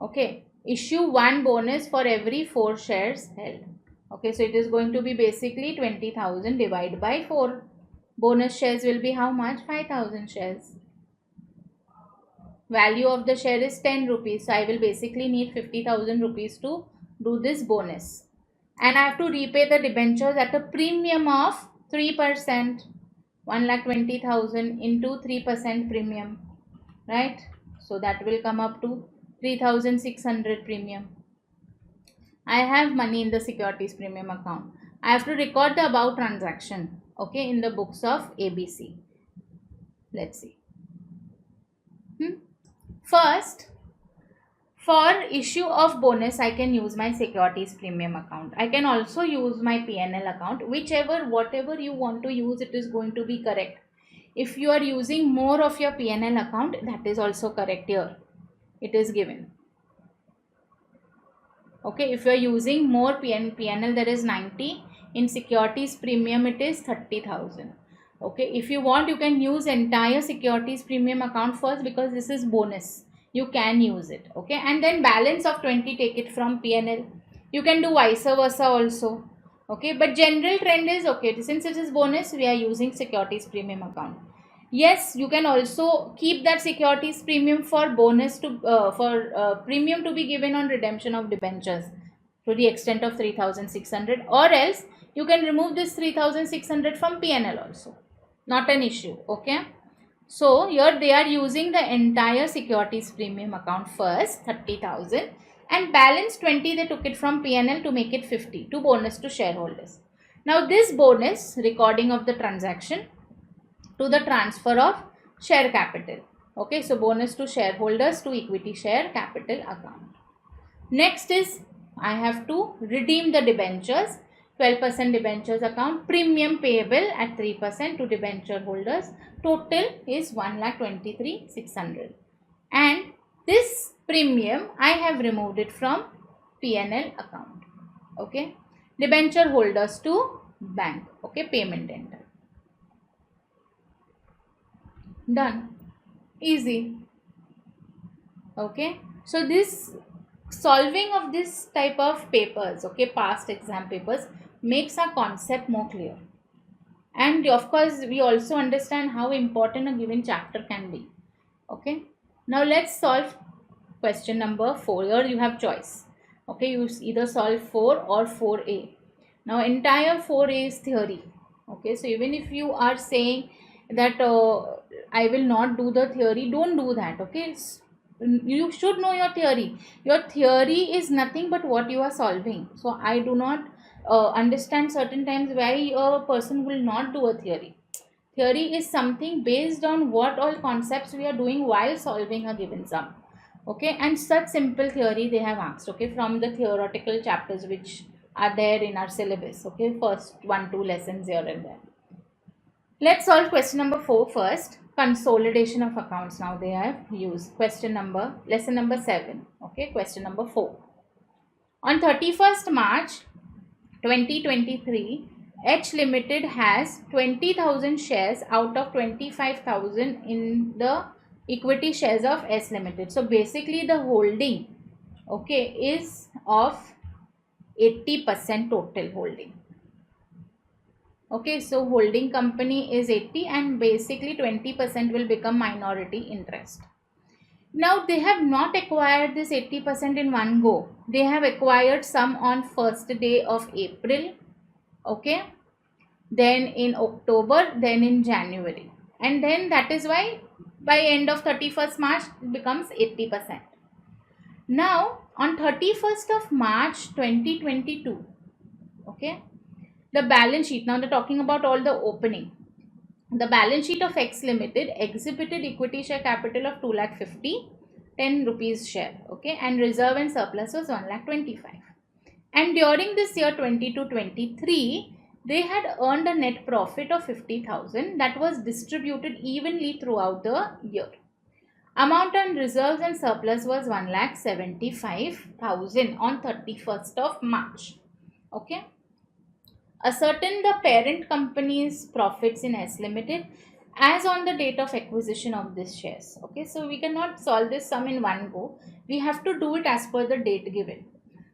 Okay, issue 1 bonus for every 4 shares held. Okay, so it is going to be basically 20,000 divided by 4. Bonus shares will be how much? 5,000 shares. Value of the share is 10 rupees. So I will basically need 50,000 rupees to do this bonus. And I have to repay the debentures at a premium of 3%. 1,20,000 into 3% premium. Right? So that will come up to 3,600 premium. I have money in the securities premium account. I have to record the above transaction, okay, in the books of ABC. Let's see. First, for issue of bonus, I can use my securities premium account. I can also use my P&L account. Whatever you want to use, it is going to be correct. If you are using more of your P&L account, that is also correct here. It is given. Okay, if you are using more P&L, that is 90. In securities premium, it is 30,000. Okay, if you want, you can use entire securities premium account first, because this is bonus. You can use it. Okay, and then balance of 20, take it from P&L. You can do vice versa also. Okay, but general trend is, okay, since it is bonus, we are using securities premium account. Yes, you can also keep that securities premium for bonus to premium to be given on redemption of debentures to the extent of 3,600, or else you can remove this 3,600 from P&L also. Not an issue. Okay. So here they are using the entire securities premium account first, 30,000, and balance 20 they took it from P&L to make it 50 to bonus to shareholders. Now this bonus, recording of the transaction to the transfer of share capital. Okay, so bonus to shareholders to equity share capital account. Next is I have to redeem the debentures, 12% debentures account, premium payable at 3% to debenture holders. Total is 1,23,600. And this premium I have removed it from P&L account. Okay, debenture holders to bank. Okay, payment enter. Done. Easy. Okay, so this solving of this type of papers, okay, past exam papers, makes our concept more clear. And of course, we also understand how important a given chapter can be. Okay, now let's solve question number 4. Here you have choice. Okay, you either solve 4 or 4A. Now entire 4A is theory. Okay, so even if you are saying that I will not do the theory, don't do that. Okay, you should know your theory. Your theory is nothing but what you are solving. So I do not understand certain times why a person will not do a theory. Theory is something based on what all concepts we are doing while solving a given sum. Okay, and such simple theory they have asked. Okay, from the theoretical chapters which are there in our syllabus. Okay, first 1-2 lessons here and there. Let's solve question number 4 first. Consolidation of accounts. Now they have used lesson number 7. Okay, question number 4. On 31st March 2023, H Limited has 20,000 shares out of 25,000 in the equity shares of S Limited. So basically the holding, okay, is of 80% total holding. Okay, so holding company is 80 and basically 20% will become minority interest. Now they have not acquired this 80% in one go. They have acquired some on first day of April, okay, then in October, then in January, and then that is why by end of 31st March it becomes 80%. Now on 31st of March 2022, okay, the balance sheet, now they're talking about all the opening. The balance sheet of X Limited exhibited equity share capital of 2,50,000, 10 rupees share, okay, and reserve and surplus was 1,25,000. And during this year 22-23, they had earned a net profit of 50,000 that was distributed evenly throughout the year. Amount on reserves and surplus was 1,75,000 on 31st of March. Okay. Ascertain the parent company's profits in S Limited as on the date of acquisition of these shares. Okay, so we cannot solve this sum in one go. We have to do it as per the date given.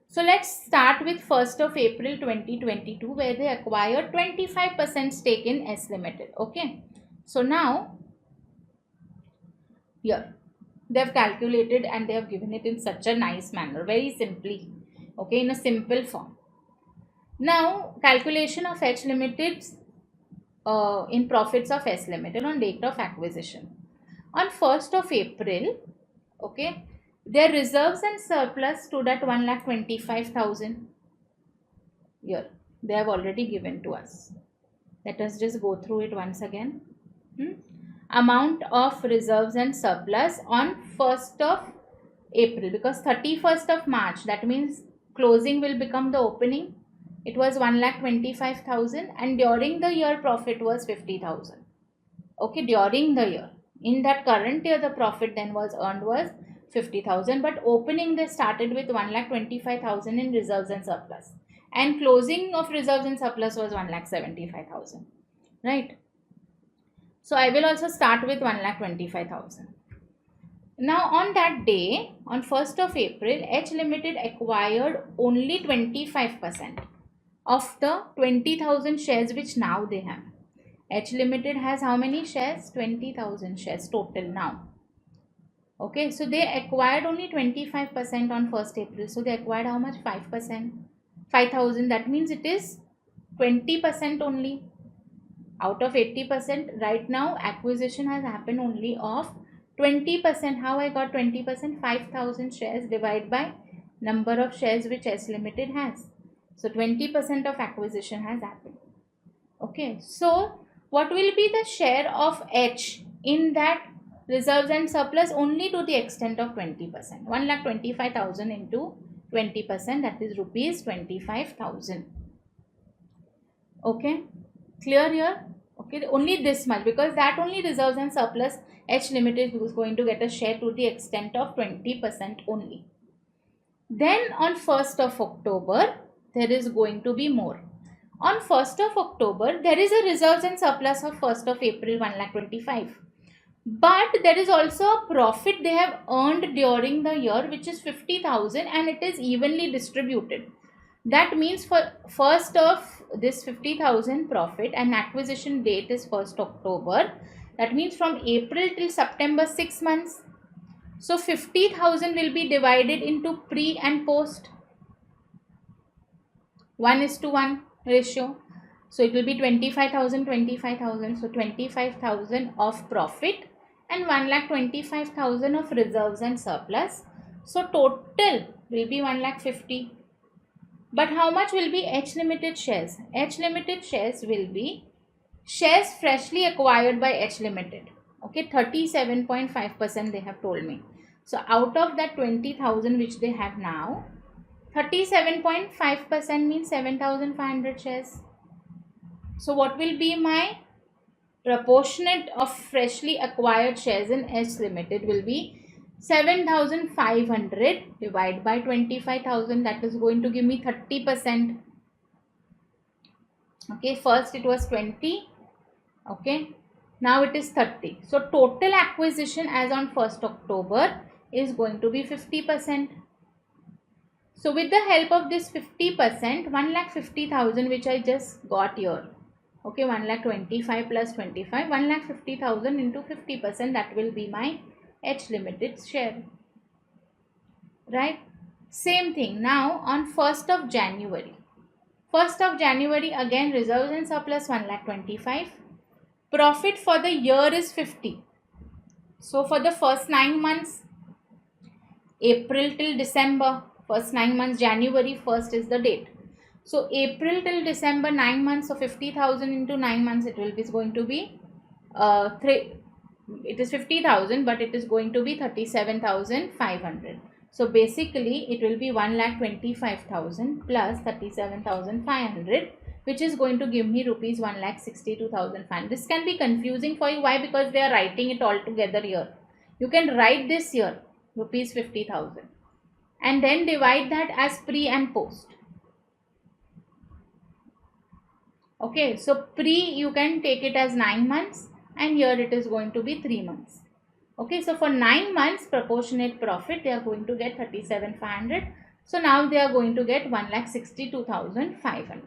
So let's start with 1st of April 2022 where they acquired 25% stake in S Limited. Okay, so now here they have calculated and they have given it in such a nice manner, very simply. Okay, in a simple form. Now calculation of H Limited in profits of S Limited on date of acquisition. On 1st of April, okay, their reserves and surplus stood at 1,25,000. Here, they have already given to us. Let us just go through it once again. Amount of reserves and surplus on 1st of April, because 31st of March, that means closing will become the opening. It was 1,25,000 and during the year profit was 50,000. Okay, during the year. In that current year, the profit then was earned was 50,000, but opening they started with 1,25,000 in reserves and surplus, and closing of reserves and surplus was 1,75,000, right? So I will also start with 1,25,000. Now on that day, on 1st of April, H Limited acquired only 25% of the 20,000 shares which now they have. H Limited has how many shares? 20,000 shares total now. Okay, so they acquired only 25% on 1st April. So they acquired how much? 5%. 5,000. That means it is 20% only. Out of 80%, right now acquisition has happened only of 20%. How I got 20%? 5,000 shares divided by number of shares which S Limited has. So 20% of acquisition has happened. Okay, so what will be the share of H in that reserves and surplus? Only to the extent of 20%. 1,25,000 into 20%, that is rupees 25,000. Okay, clear here? Okay, only this much, because that only reserves and surplus H Limited is going to get a share to the extent of 20% only. Then on 1st of October, there is going to be more. On 1st of October, there is a reserves and surplus of 1st of April 1,25,000. But there is also a profit they have earned during the year which is 50,000 and it is evenly distributed. That means for 1st of this 50,000 profit and acquisition date is 1st October. That means from April till September 6 months. So 50,000 will be divided into pre and post. 1:1 ratio. So it will be 25,000, 25,000. So 25,000 of profit and 1,25,000 of reserves and surplus. So total will be 1,50,000. But how much will be H Limited shares? H Limited shares will be shares freshly acquired by H Limited. Okay, 37.5% they have told me. So out of that 20,000 which they have now, 37.5% means 7,500 shares. So what will be my proportionate of freshly acquired shares in H Limited will be 7,500 divided by 25,000. That is going to give me 30%. Okay, first it was 20. Okay, now it is 30. So total acquisition as on 1st October is going to be 50%. So with the help of this 50%, 1,50,000 which I just got here. Okay, 1,25,000 plus 25, 1,50,000 into 50%, that will be my H Limited share. Right? Same thing now on 1st of January. 1st of January again reserves and surplus 1,25,000. Profit for the year is 50. So for the first 9 months, April till December, first 9 months, January 1st is the date. So April till December 9 months, so 50,000 into 9 months, it will be going to be it is 50,000, but it is going to be 37,500. So basically it will be 1,25,000 plus 37,500, which is going to give me rupees 1,62,500. This can be confusing for you. Why? Because they are writing it all together here. You can write this here, rupees 50,000, and then divide that as pre and post. Okay, so pre you can take it as 9 months, and here it is going to be 3 months. Okay, so for 9 months proportionate profit, they are going to get 37,500. So now they are going to get 1,62,500.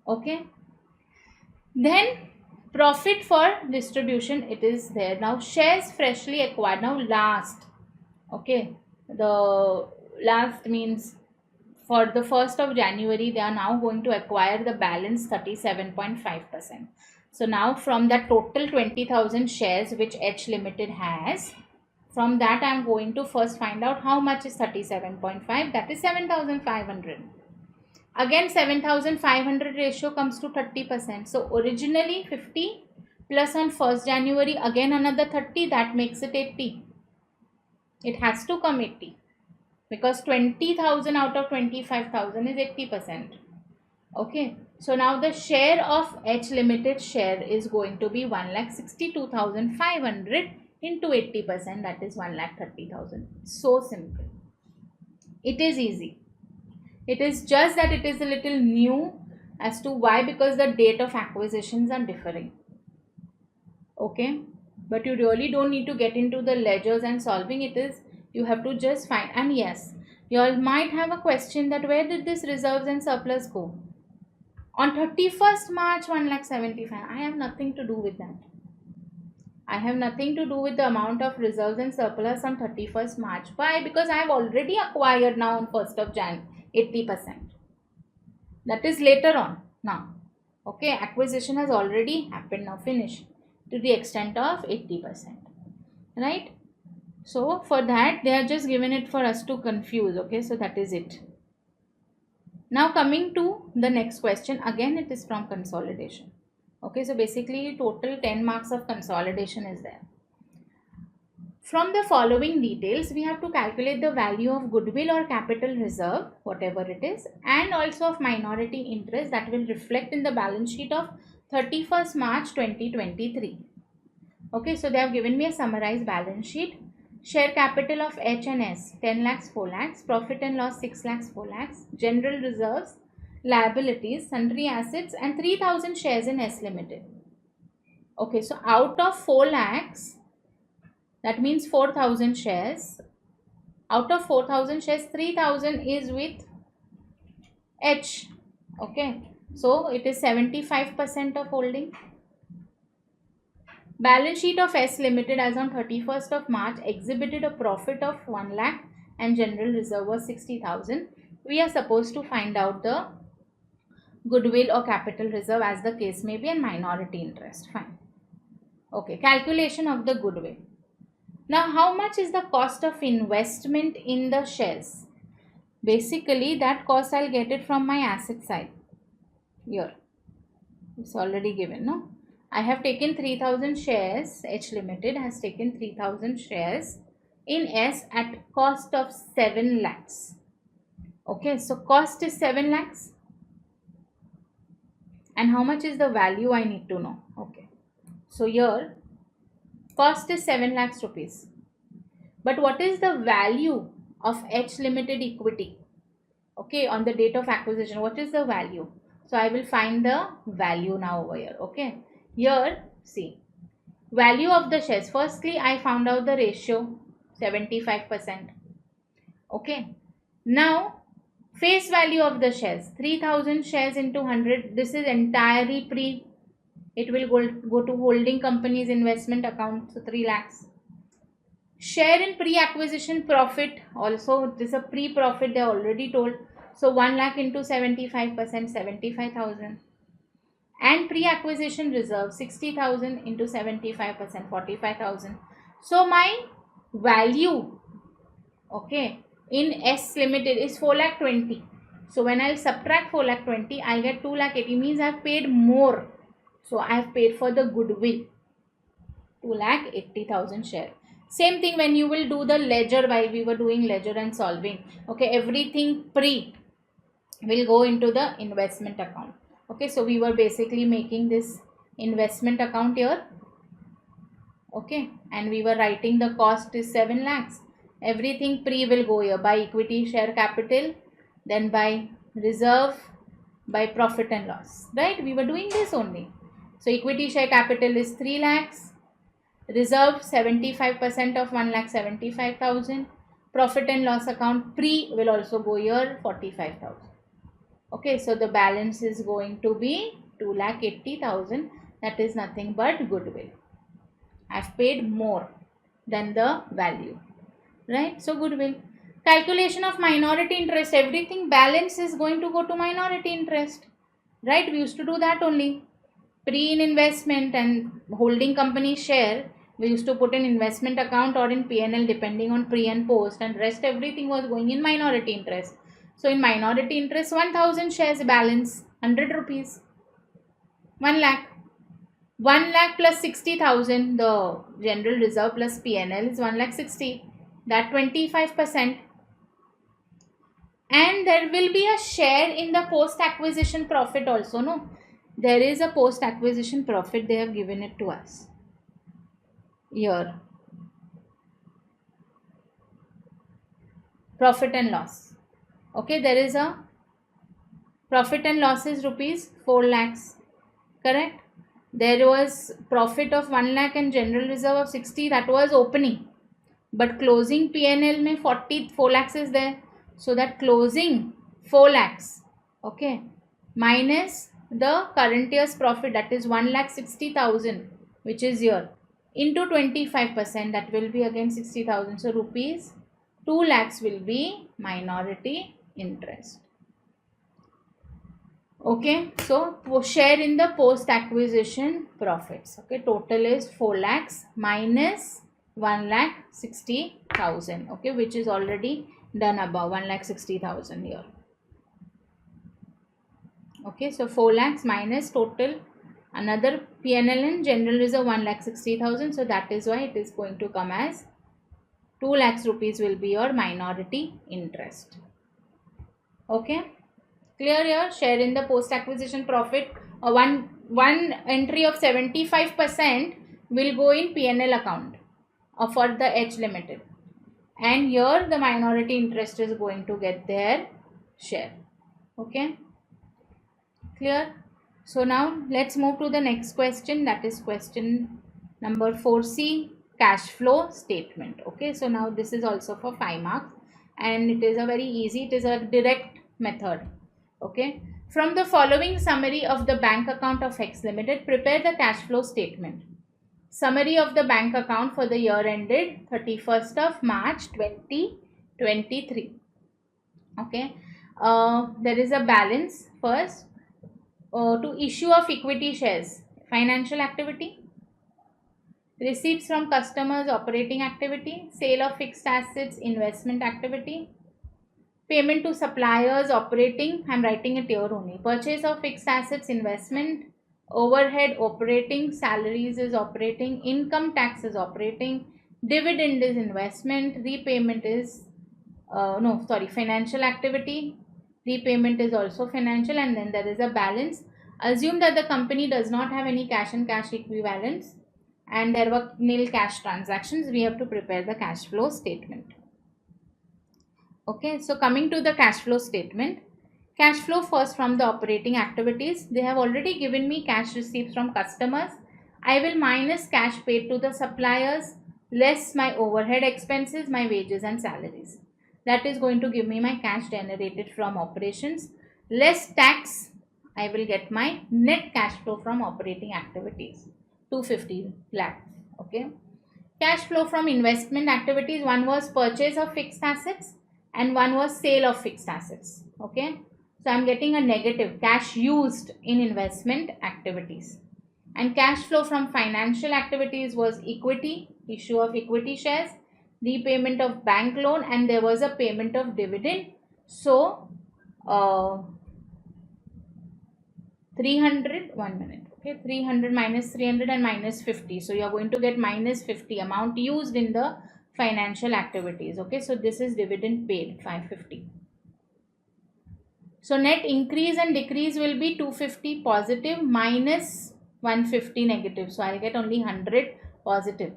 Okay, then profit for distribution, it is there. Now shares freshly acquired. Now last, okay, the last means for the 1st of January, they are now going to acquire the balance 37.5%. So now from that total 20,000 shares which H Limited has, from that I am going to first find out how much is 37.5, that is 7,500. Again 7,500 ratio comes to 30%. So originally 50 plus on 1st January again another 30, that makes it 80. It has to come 80 because 20,000 out of 25,000 is 80%. Okay, so now the share of H Limited share is going to be 1,62,500 into 80%, that is 1,30,000. So simple. It is easy. It is just that it is a little new as to why, because the date of acquisitions are differing. Okay, but you really don't need to get into the ledgers and solving. It is, you have to just find. And yes, you all might have a question that where did this reserves and surplus go? On 31st March 1,75,000. I have nothing to do with that. I have nothing to do with the amount of reserves and surplus on 31st March. Why? Because I have already acquired now on 1st of Jan 80%. That is later on now. Okay, acquisition has already happened now, finish to the extent of 80%. Right? So for that they are just given it for us to confuse. Okay, so that is it. Now coming to the next question, again it is from consolidation. Okay, so basically total 10 marks of consolidation is there. From the following details, we have to calculate the value of goodwill or capital reserve, whatever it is, and also of minority interest that will reflect in the balance sheet of 31st March 2023. Okay, so they have given me a summarized balance sheet. Share capital of H and S 10 lakhs 4 lakhs, profit and loss 6 lakhs 4 lakhs, general reserves, liabilities, sundry assets, and 3,000 shares in S Limited. Okay, so out of 4 lakhs, that means 4,000 shares. Out of 4,000 shares, 3,000 is with H. Okay, so it is 75% of holding. Balance sheet of S Limited as on 31st of March exhibited a profit of 1 lakh and general reserve was 60,000. We are supposed to find out the goodwill or capital reserve as the case may be and minority interest. Fine. Okay, calculation of the goodwill. Now, how much is the cost of investment in the shares? Basically, that cost I'll get it from my asset side. Here, it's already given, no? I have taken 3,000 shares. H Limited has taken 3,000 shares in S at cost of 7 lakhs. Okay, so cost is 7 lakhs. And how much is the value I need to know? Okay, so here cost is 7 lakhs rupees. But what is the value of H Limited equity? Okay, on the date of acquisition, what is the value? So I will find the value now over here. Okay, here see, value of the shares. Firstly, I found out the ratio 75%. Okay, now face value of the shares, 3,000 shares into 100. This is entirely pre. It will go to holding company's investment account. So 3 lakhs. Share in pre-acquisition profit, also this is a pre-profit they already told. So 1 lakh into 75%, 75,000. And pre-acquisition reserve 60,000 into 75%, 45,000. So my value, okay, in S Limited is 4 lakh 20. So when I'll subtract 4 lakh 20, I'll get 2 lakh 80. Means I've paid more. So I have paid for the goodwill 2 lakh 80,000 share. Same thing when you will do the ledger, while we were doing ledger and solving. Okay, everything pre will go into the investment account. Okay, so we were basically making this investment account here. Okay, and we were writing the cost is 7 lakhs. Everything pre will go here by equity share capital, then by reserve, by profit and loss, right? We were doing this only. So equity share capital is 3 lakhs, reserve 75% of 1,75,000, profit and loss account pre will also go here 45,000. Okay, so the balance is going to be 2,80,000. That is nothing but goodwill. I've paid more than the value, right? So goodwill. Calculation of minority interest, everything balance is going to go to minority interest, right? We used to do that only. Pre in investment and holding company share, we used to put in investment account or in P&L depending on pre and post, and rest everything was going in minority interest. So in minority interest, 1000 shares balance 100 rupees, 1 lakh. 1 lakh plus 60,000, the general reserve plus PNL is 1 lakh 60, that 25%. And there will be a share in the post acquisition profit also, no? There is a post acquisition profit, they have given it to us here. Profit and loss. Okay, there is a profit and loss is rupees 4 lakhs, correct? There was profit of 1 lakh and general reserve of 60, that was opening. But closing PNL mein 4 lakhs is there. So that closing 4 lakhs, okay, minus the current year's profit, that is 1,60,000, which is here, into 25%, that will be again 60,000. So rupees 2 lakhs will be minority interest. Okay, so share in the post acquisition profits. Okay, total is 4 lakhs minus 1,60,000. Okay, which is already done above, 1,60,000 here. Okay, so 4 lakhs minus total another PNL and general reserve 1,60,000. So that is why it is going to come as 2 lakhs rupees will be your minority interest. Okay. Clear here? Share in the post acquisition profit, one entry of 75% will go in P&L account for the H Limited, and here the minority interest is going to get their share. Okay, clear? So now let's move to the next question, that is question number 4C, cash flow statement. Okay, so now this is also for 5 marks and it is a very easy, it is a direct method. Okay, from the following summary of the bank account of X Limited, prepare the cash flow statement. Summary of the bank account for the year ended 31st of March 2023. Okay, there is a balance first. To issue of equity shares, financial activity. Receipts from customers, operating activity. Sale of fixed assets, investment activity. Payment to suppliers, operating, I am writing it here only. Purchase of fixed assets, investment. Overhead, operating. Salaries is operating. Income tax is operating. Dividend is investment. Repayment is financial activity. Repayment is also financial, and then there is a balance. Assume that the company does not have any cash and cash equivalents and there were nil cash transactions. We have to prepare the cash flow statement. Okay, so coming to the cash flow statement, cash flow first from the operating activities. They have already given me cash receipts from customers. I will minus cash paid to the suppliers, less my overhead expenses, my wages and salaries. That is going to give me my cash generated from operations, less tax. I will get my net cash flow from operating activities, 250 lakhs. Okay, cash flow from investment activities, one was purchase of fixed assets and one was sale of fixed assets. Okay, so I'm getting a negative cash used in investment activities. And cash flow from financial activities was equity, issue of equity shares, repayment of bank loan, and there was a payment of dividend. So 300, 1 minute. Okay, 300 minus 300 and minus 50. So you are going to get minus 50 amount used in the financial activities. Okay, so this is dividend paid 550. So net increase and decrease will be 250 positive minus 150 negative. So I'll get only 100 positive.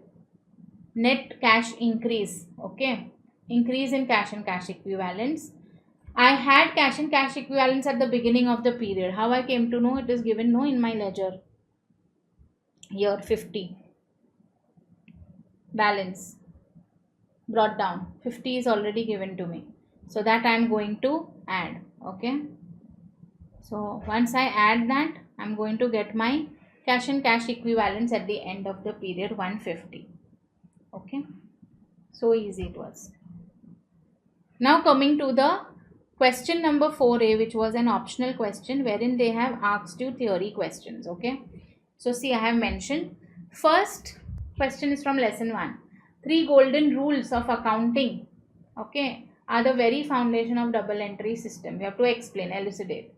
Net cash increase, okay, increase in cash and cash equivalents. I had cash and cash equivalents at the beginning of the period. How I came to know? It is given no in my ledger. Here 50 balance brought down, 50 is already given to me, so that I am going to add. Okay, so once I add that, I am going to get my cash and cash equivalents at the end of the period, 150. Okay, so easy it was. Now coming to the question number 4a, which was an optional question wherein they have asked you theory questions. Okay, so see, I have mentioned first question is from lesson 1. 3 golden rules of accounting, okay, are the very foundation of double entry system. You have to explain, elucidate.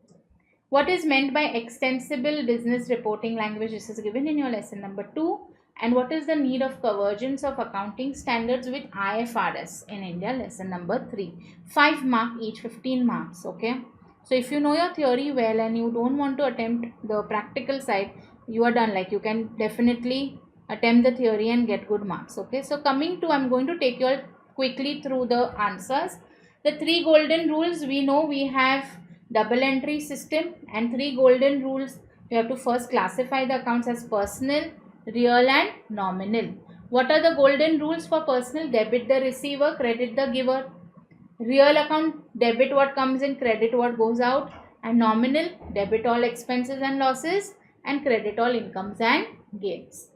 What is meant by extensible business reporting language? This is given in your lesson number 2. And what is the need of convergence of accounting standards with IFRS in India? Lesson number 3. 5 mark each, 15 marks. Okay. So if you know your theory well and you don't want to attempt the practical side, you are done. Like, you can definitely attempt the theory and get good marks. Okay. So coming to, I'm going to take you all quickly through the answers. The 3 golden rules, we know we have double entry system, and 3 golden rules. We have to first classify the accounts as personal, real and nominal. What are the golden rules for personal? Debit the receiver, credit the giver. Real account, debit what comes in, credit what goes out. And nominal, debit all expenses and losses and credit all incomes and gains.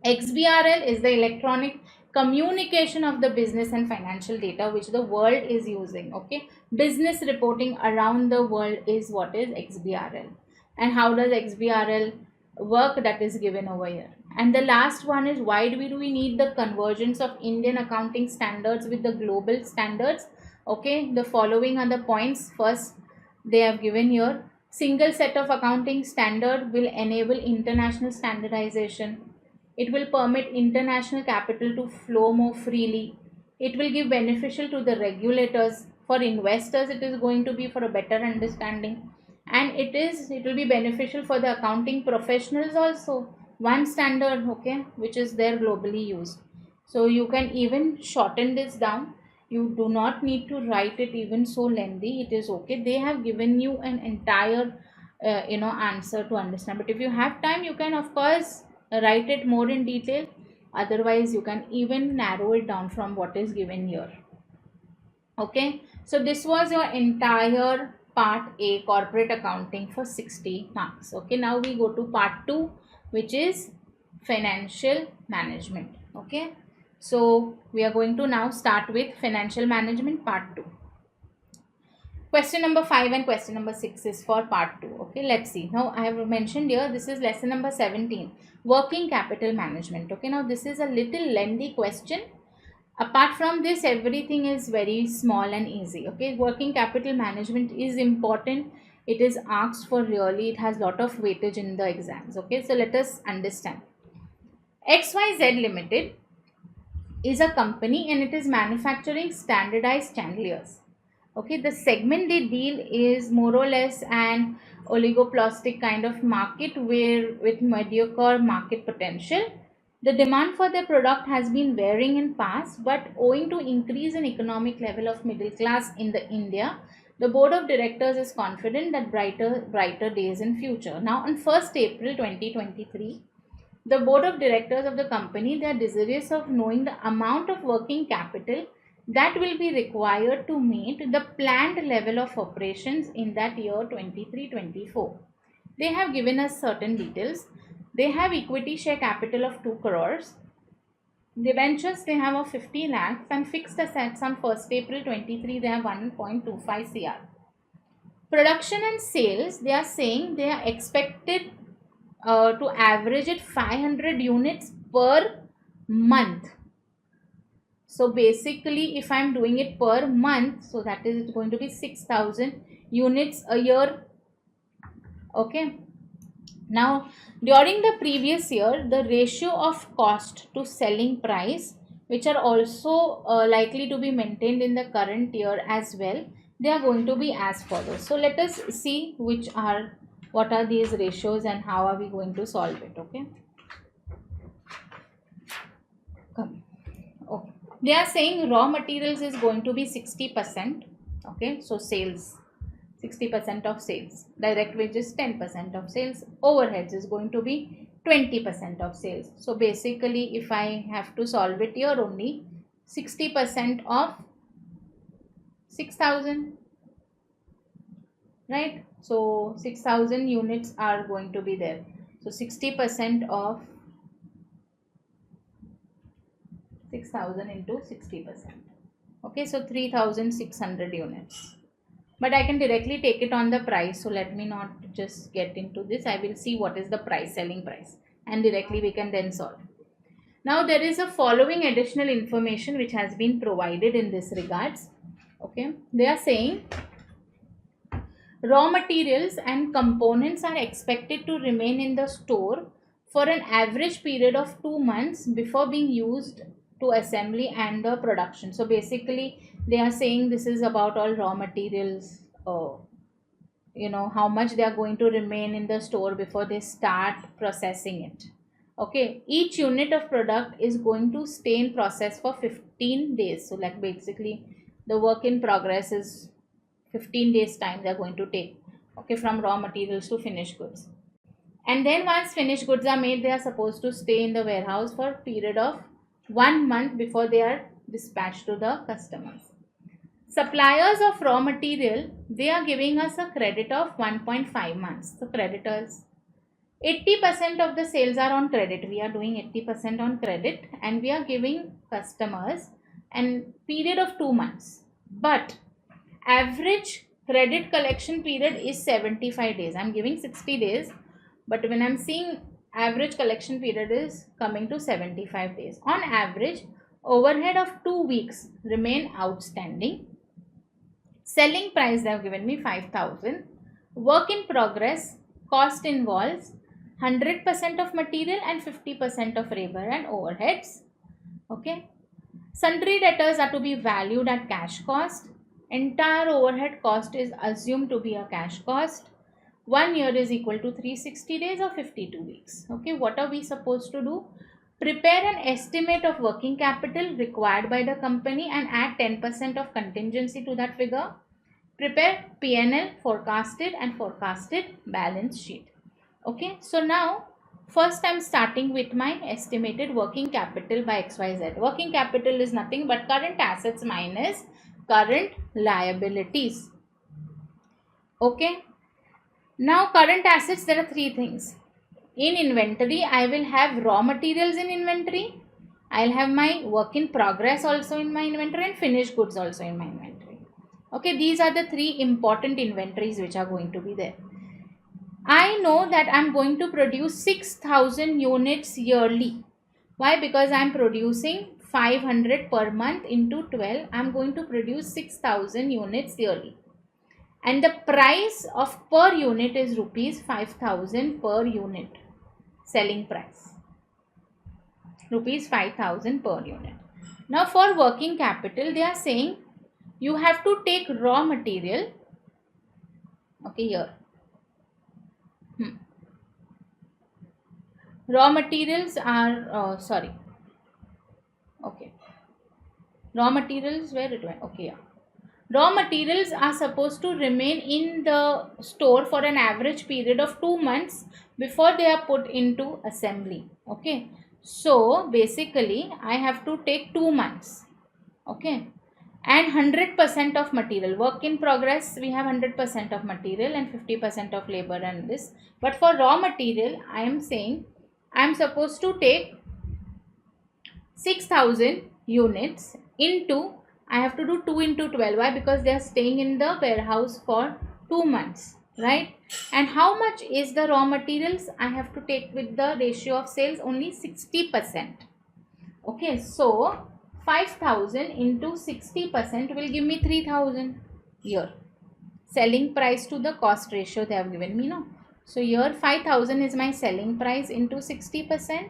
XBRL is the electronic communication of the business and financial data which the world is using. Okay, business reporting around the world is what is XBRL. And how does XBRL work? That is given over here. And the last one is, why do we need the convergence of Indian accounting standards with the global standards? Okay, the following are the points. First, they have given here, single set of accounting standard will enable international standardization. It will permit international capital to flow more freely. It will give beneficial to the regulators. For investors, it is going to be for a better understanding. And it will be beneficial for the accounting professionals also. One standard, okay, which is there globally used. So you can even shorten this down. You do not need to write it even so lengthy. It is okay. They have given you an entire answer to understand. But if you have time, you can of course write it more in detail. Otherwise, you can even narrow it down from what is given here. Okay, so this was your entire part A, corporate accounting, for 60 marks. Okay, now we go to part 2, which is financial management. Okay, so we are going to now start with financial management part 2. Question number 5 and question number 6 is for part 2. Okay, let's see. Now I have mentioned here, this is lesson number 17, working capital management. Okay, now this is a little lengthy question. Apart from this, everything is very small and easy. Okay, working capital management is important. It is asked for really. It has lot of weightage in the exams. Okay, so let us understand. XYZ Limited is a company and it is manufacturing standardized chandeliers. Okay, the segment they deal is more or less an oligoplastic kind of market where with mediocre market potential. The demand for their product has been varying in past, but owing to increase in economic level of middle class in the India, the board of directors is confident that brighter days in future. Now on 1st April 2023, the board of directors of the company, they are desirous of knowing the amount of working capital that will be required to meet the planned level of operations in that year 23-24. They have given us certain details. They have equity share capital of 2 crores. Debentures they have of 50 lakhs and fixed assets on 1st April 23 they have 1.25 crore. Production and sales, they are saying they are expected to average at 500 units per month. So basically, if I am doing it per month, so that is going to be 6,000 units a year. Okay. Now, during the previous year, the ratio of cost to selling price, which are also likely to be maintained in the current year as well, they are going to be as follows. So let us see what are these ratios and how are we going to solve it. Okay. Come. Okay. They are saying raw materials is going to be 60%. Okay. So sales, 60% of sales. Direct wages 10% of sales. Overheads is going to be 20% of sales. So basically, if I have to solve it here, only 60% of 6,000, right? So 6,000 units are going to be there. So 60% of 6,000 into 60%. Okay, so 3,600 units. But I can directly take it on the price. So let me not just get into this. I will see what is the price, selling price, and directly we can then solve. Now there is a following additional information which has been provided in this regards. Okay, they are saying raw materials and components are expected to remain in the store for an average period of 2 months before being used to assembly and the production. So basically they are saying this is about all raw materials, how much they are going to remain in the store before they start processing it. Okay, each unit of product is going to stay in process for 15 days. So like basically the work in progress is 15 days time they are going to take, okay, from raw materials to finished goods. And then once finished goods are made, they are supposed to stay in the warehouse for a period of 1 month before they are dispatched to the customers. Suppliers of raw material, they are giving us a credit of 1.5 months. So creditors, 80% of the sales are on credit. We are doing 80% on credit and we are giving customers an period of 2 months. But average credit collection period is 75 days. I'm giving 60 days, but when I'm seeing average collection period is coming to 75 days. On average, overhead of 2 weeks remain outstanding. Selling price they have given me 5,000. Work in progress, cost involves 100% of material and 50% of labor and overheads. Okay. Sundry debtors are to be valued at cash cost. Entire overhead cost is assumed to be a cash cost. 1 year is equal to 360 days or 52 weeks. Okay, what are we supposed to do? Prepare an estimate of working capital required by the company and add 10% of contingency to that figure. Prepare P&L, forecasted and forecasted balance sheet. Okay, so now first I'm starting with my estimated working capital by XYZ. Working capital is nothing but current assets minus current liabilities. Okay, now current assets, there are 3 things. In inventory, I will have raw materials in inventory. I'll have my work in progress also in my inventory and finished goods also in my inventory. Okay, these are the 3 important inventories which are going to be there. I know that I'm going to produce 6,000 units yearly. Why? Because I'm producing 500 per month into 12. I'm going to produce 6,000 units yearly. And the price of per unit is rupees 5,000 per unit. Selling price. Rupees 5,000 per unit. Now for working capital, they are saying you have to take raw material. Okay, here. Raw materials are, okay. Raw materials, where it went? Okay, yeah. Raw materials are supposed to remain in the store for an average period of 2 months before they are put into assembly. Okay. So basically I have to take 2 months. Okay. And 100% of material. Work in progress, we have 100% of material and 50% of labor and this. But for raw material, I am saying I am supposed to take 6,000 units into, I have to do 2 into 12. Why? Because they are staying in the warehouse for 2 months, right? And how much is the raw materials? I have to take with the ratio of sales only 60%. Okay, so 5,000 into 60% will give me 3,000 here. Selling price to the cost ratio they have given me, no? So here 5,000 is my selling price into 60%.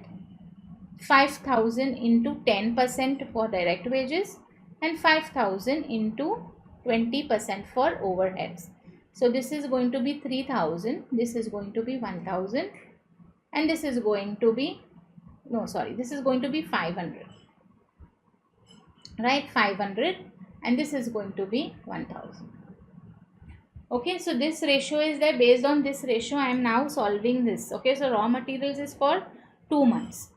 5,000 into 10% for direct wages and 5,000 into 20% for overheads. So this is going to be 3000, this is going to be 1000, and this is going to be, no sorry, this is going to be 500, right? 500, and this is going to be 1000. Okay, so this ratio is there. Based on this ratio I am now solving this. Okay, so raw materials is for 2 months.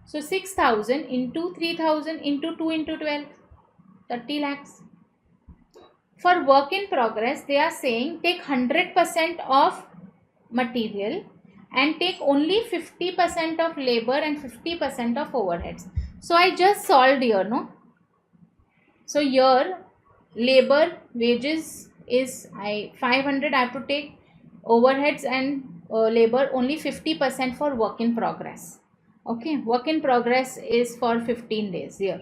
So 6000 into 3000 into 2 into 12, 30 lakhs. For work in progress, they are saying take 100% of material and take only 50% of labor and 50% of overheads. So I just solved here, no? So here labor wages is 500, I have to take overheads and labor only 50% for work in progress. Okay, work in progress is for 15 days here.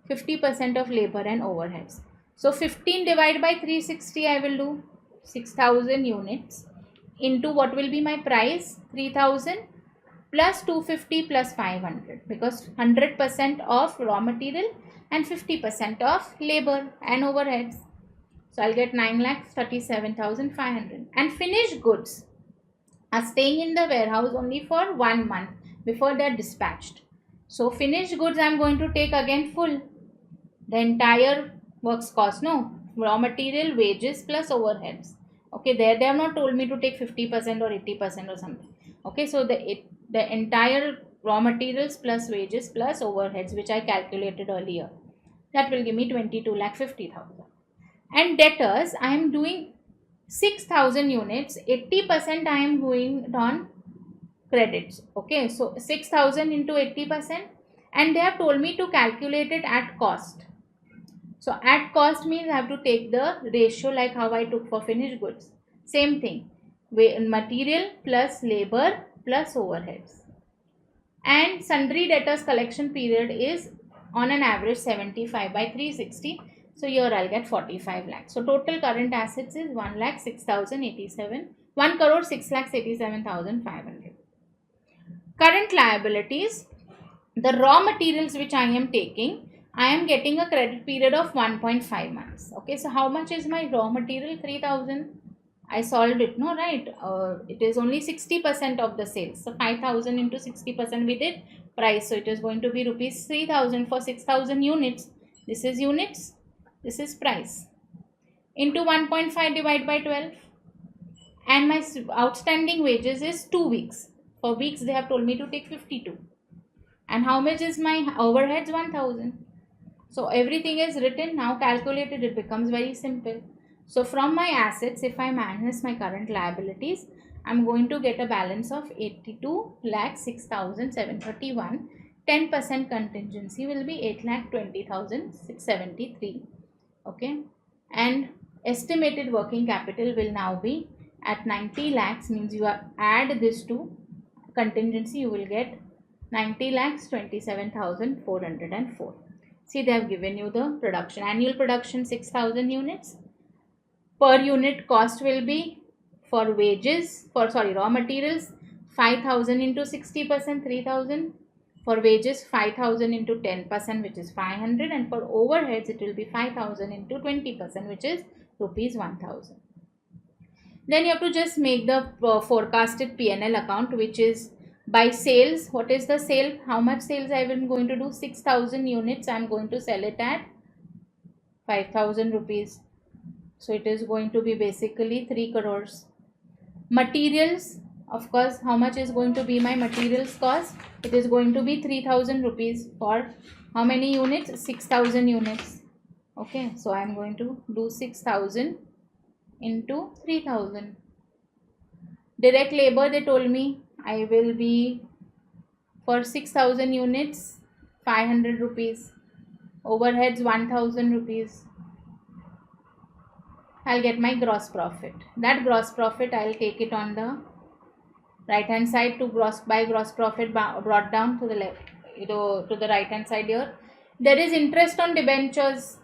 50% of labor and overheads. So 15 divided by 360, I will do 6000 units into what will be my price, 3000 plus 250 plus 500, because 100% of raw material and 50% of labor and overheads. So I'll get 9,37,500. And finished goods are staying in the warehouse only for 1 month before they are dispatched. So finished goods I am going to take again full, the entire works cost, no, raw material, wages plus overheads. Okay, there they have not told me to take 50% or 80% or something. Okay, so the entire raw materials plus wages plus overheads, which I calculated earlier, that will give me 22,50,000. And debtors, I am doing 6000 units, 80% I am doing on credits. Okay, so 6000 into 80%, and they have told me to calculate it at cost. So at cost means I have to take the ratio like how I took for finished goods. Same thing, material plus labor plus overheads. And sundry debtors collection period is on an average 75 by 360. So here I'll get 45 lakhs. So total current assets is 1 crore 6,87,500. Current liabilities, the raw materials which I am taking, I am getting a credit period of 1.5 months. Okay, so how much is my raw material? 3000. I solved it, no, right? It is only 60% of the sales. So 5,000 into 60% we did price. So it is going to be rupees 3,000 for 6,000 units. This is units, this is price. Into 1.5 divided by 12. And my outstanding wages is 2 weeks. For weeks they have told me to take 52. And how much is my overheads? 1,000. So everything is written, now calculated, it becomes very simple. So from my assets, if I minus my current liabilities, I am going to get a balance of 82,06,731. 10% contingency will be 8,20,673. Okay, and estimated working capital will now be at 90 lakhs, means you add this to contingency, you will get 90 lakhs 27,404. See, they have given you the production, annual production 6,000 units. Per unit cost will be for wages, raw materials 5,000 into 60%, 3,000. For wages 5,000 into 10%, which is 500, and for overheads it will be 5,000 into 20%, which is rupees 1,000. Then you have to just make the forecasted P&L account, which is by sales. What is the sale? How much sales I am going to do? 6,000 units. I am going to sell it at 5,000 rupees. So it is going to be basically 3 crores. Materials, of course, how much is going to be my materials cost? It is going to be 3,000 rupees for how many units? 6,000 units. Okay, so I am going to do 6,000 into 3,000. Direct labor, they told me I will be for 6,000 units 500 rupees. Overheads 1,000 rupees. I'll get my gross profit. That gross profit I'll take it on the right hand side to gross profit brought down to the left, to the right hand side here. There is interest on debentures.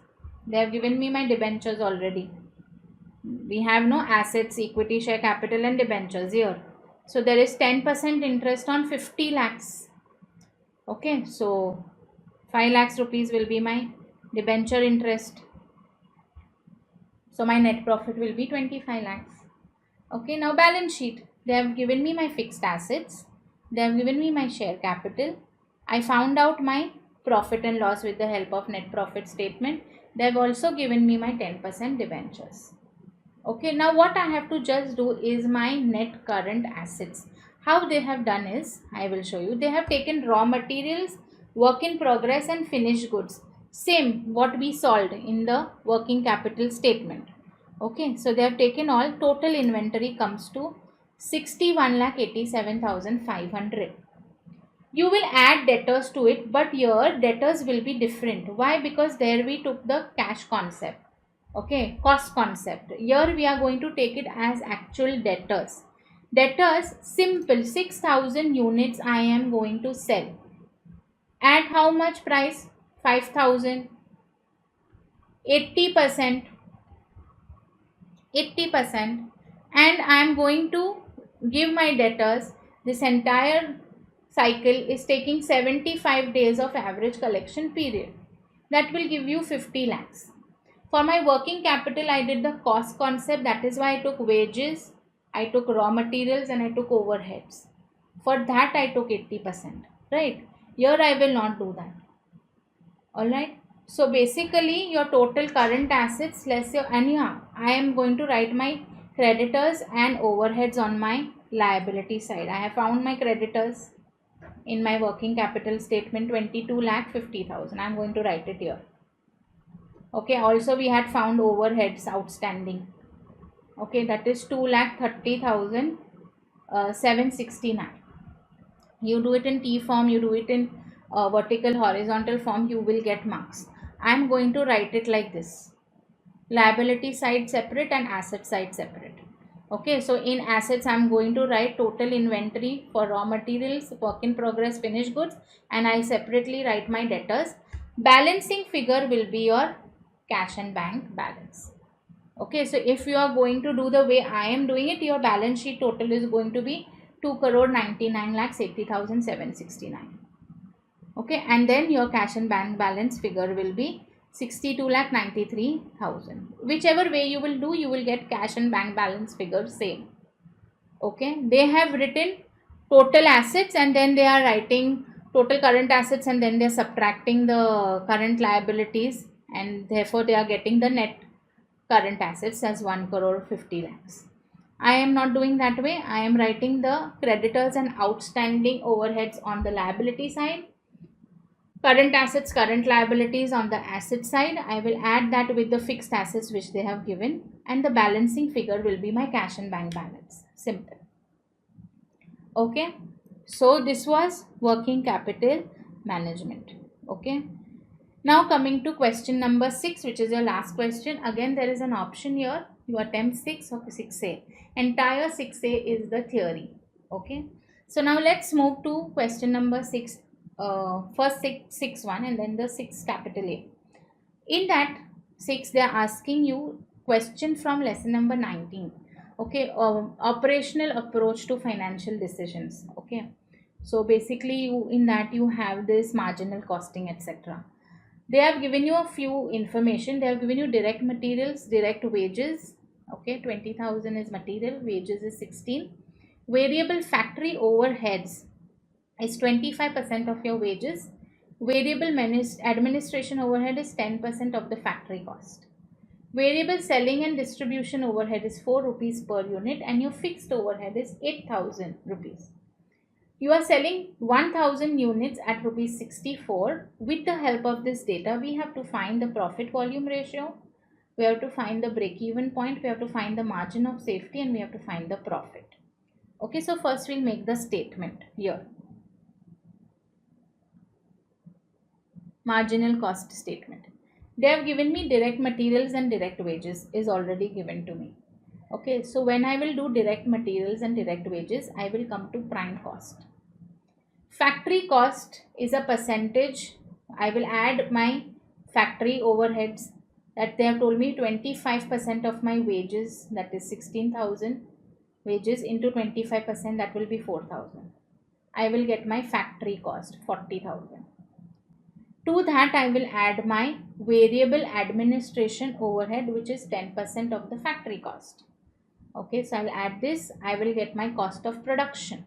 They have given me my debentures already. We have no assets, equity, share capital and debentures here. So there is 10% interest on 50 lakhs. Okay, so 5 lakhs rupees will be my debenture interest. So my net profit will be 25 lakhs. Okay, now balance sheet. They have given me my fixed assets. They have given me my share capital. I found out my profit and loss with the help of net profit statement. They have also given me my 10% debentures. Okay, now what I have to just do is my net current assets. How they have done is, I will show you. They have taken raw materials, work in progress and finished goods. Same what we solved in the working capital statement. Okay, so they have taken all. Total inventory comes to 61,87,500. You will add debtors to it, but your debtors will be different. Why? Because there we took the cash concept. Okay, cost concept. Here we are going to take it as actual debtors. Debtors, simple, 6,000 units I am going to sell. At how much price? 5,000. 80%. 80%. And I am going to give my debtors. This entire cycle is taking 75 days of average collection period. That will give you 50 lakhs. For my working capital, I did the cost concept. That is why I took wages, I took raw materials and I took overheads. For that, I took 80%. Right? Here, I will not do that. Alright. So, basically, your total current assets less your, and yeah, I am going to write my creditors and overheads on my liability side. I have found my creditors in my working capital statement 22 lakh 50,000. I am going to write it here. Okay, also we had found overheads outstanding. Okay, that is 2,30,000 769. You do it in T form, you do it in vertical horizontal form, you will get marks. I am going to write it like this: liability side separate and asset side separate. Okay, so in assets I'm going to write total inventory for raw materials, work in progress, finished goods, and I'll separately write my debtors. Balancing figure will be your cash and bank balance. Okay, so if you are going to do the way I am doing it, your balance sheet total is going to be 2 crore 99 lakhs 80,769. Okay, and then your cash and bank balance figure will be 62 lakh 93,000. Whichever way you will do, you will get cash and bank balance figure same. Okay, they have written total assets and then they are writing total current assets and then they are subtracting the current liabilities, and therefore they are getting the net current assets as 1 crore 50 lakhs. I am not doing that way. I am writing the creditors and outstanding overheads on the liability side, current assets, current liabilities on the asset side. I will add that with the fixed assets which they have given, and the balancing figure will be my cash and bank balance. Simple. Okay, so this was working capital management. Okay, now coming to question number 6, which is your last question. Again, there is an option here. You attempt 6 or 6A. Entire 6A is the theory. Okay. So now let's move to question number 6. First 6 1 and then the 6 capital A. In that 6, they are asking you question from lesson number 19. Okay. Operational approach to financial decisions. Okay. So basically, in that you have this marginal costing, etc. They have given you a few information. They have given you direct materials, direct wages. Okay, 20,000 is material, wages is 16. Variable factory overheads is 25% of your wages. Variable administration overhead is 10% of the factory cost. Variable selling and distribution overhead is 4 rupees per unit, and your fixed overhead is 8,000 rupees. You are selling 1000 units at rupees 64. With the help of this data, we have to find the profit volume ratio, we have to find the break even point, we have to find the margin of safety, and we have to find the profit. Okay, so first we'll make the statement here. Marginal cost statement. They have given me direct materials and direct wages is already given to me. Okay, so when I will do direct materials and direct wages, I will come to prime cost. Factory cost is a percentage. I will add my factory overheads that they have told me 25% of my wages, that is 16,000 wages into 25%, that will be 4,000. I will get my factory cost 40,000. To that I will add my variable administration overhead, which is 10% of the factory cost. Okay, so I'll add this. I will get my cost of production.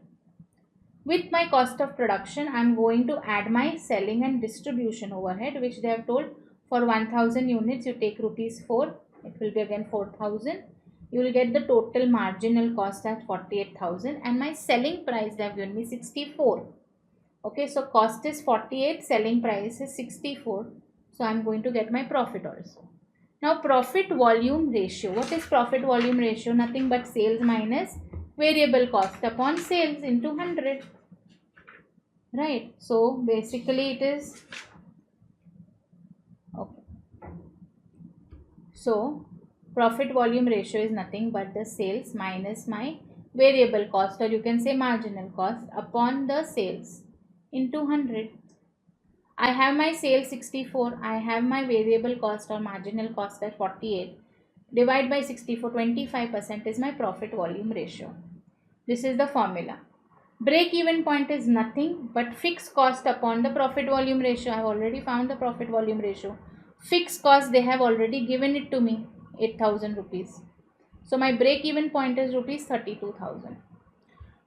With my cost of production, I'm going to add my selling and distribution overhead, which they have told for 1000 units you take rupees 4. It will be again 4000. You will get the total marginal cost at 48,000, and my selling price they have given me 64. Okay, so cost is 48, selling price is 64. So I'm going to get my profit also. Now profit volume ratio. What is profit volume ratio? Nothing but sales minus variable cost upon sales into 100. Right. So basically it is okay. So profit volume ratio is nothing but the sales minus my variable cost, or you can say marginal cost, upon the sales into 100. I have my sales 64. I have my variable cost or marginal cost at 48. Divide by 64, 25% is my profit volume ratio. This is the formula. Break even point is nothing but fixed cost upon the profit volume ratio. I have already found the profit volume ratio. Fixed cost, they have already given it to me, 8,000 rupees. So my break even point is rupees 32,000.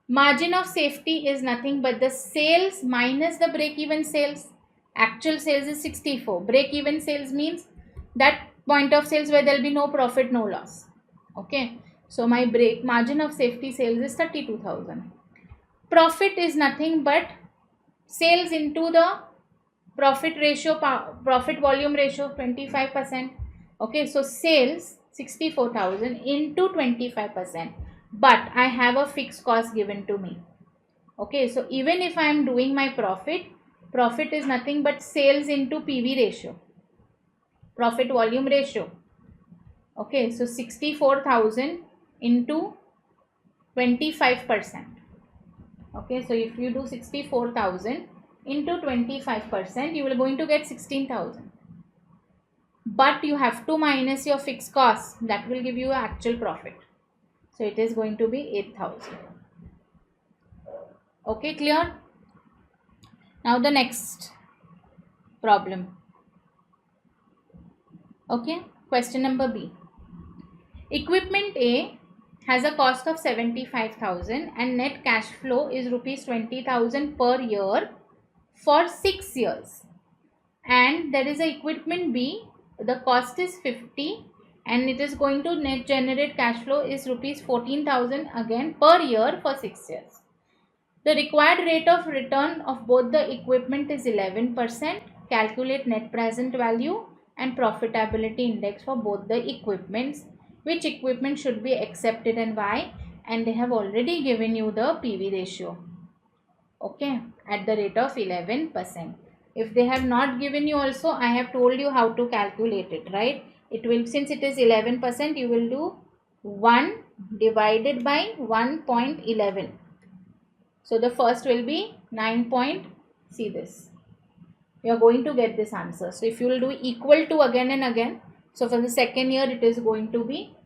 Margin of safety is nothing but the sales minus the break even sales. Actual sales is 64. Break even sales means that point of sales where there will be no profit, no loss. Okay. So my margin of safety sales is 32,000. Profit is nothing but sales into the profit ratio, profit volume ratio 25%. Okay, so sales 64,000 into 25%, but I have a fixed cost given to me. Okay, so even if I am doing my profit is nothing but sales into PV ratio, profit volume ratio. Okay, so 64,000 into 25%. Okay, so if you do 64,000 into 25%, you will going to get 16,000. But you have to minus your fixed cost. That will give you actual profit. So it is going to be 8,000. Okay, clear? Now the next problem. Okay, question number B. Equipment A has a cost of 75,000 and net cash flow is rupees 20,000 per year for 6 years. And there is a equipment B, the cost is 50 and it is going to net generate cash flow is rupees 14,000 again per year for 6 years. The required rate of return of both the equipment is 11%. Calculate net present value and profitability index for both the equipments. Which equipment should be accepted and why? And they have already given you the PV ratio. Okay, at the rate of 11%. If they have not given you also, I have told you how to calculate it, right? It will, since it is 11%, you will do 1 divided by 1.11. So the first will be 9. See this. You are going to get this answer. So if you will do equal to again and again. So for the second year, it is going to be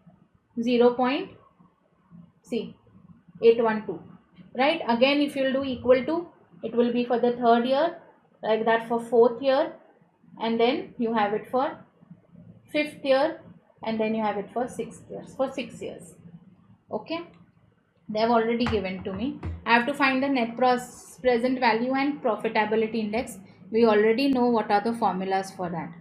0.812. Right? Again, if you will do equal to, it will be for the third year. Like that for fourth year. And then you have it for fifth year. And then you have it for 6 years. For 6 years. Okay? They have already given to me. I have to find the net present value and profitability index. We already know what are the formulas for that.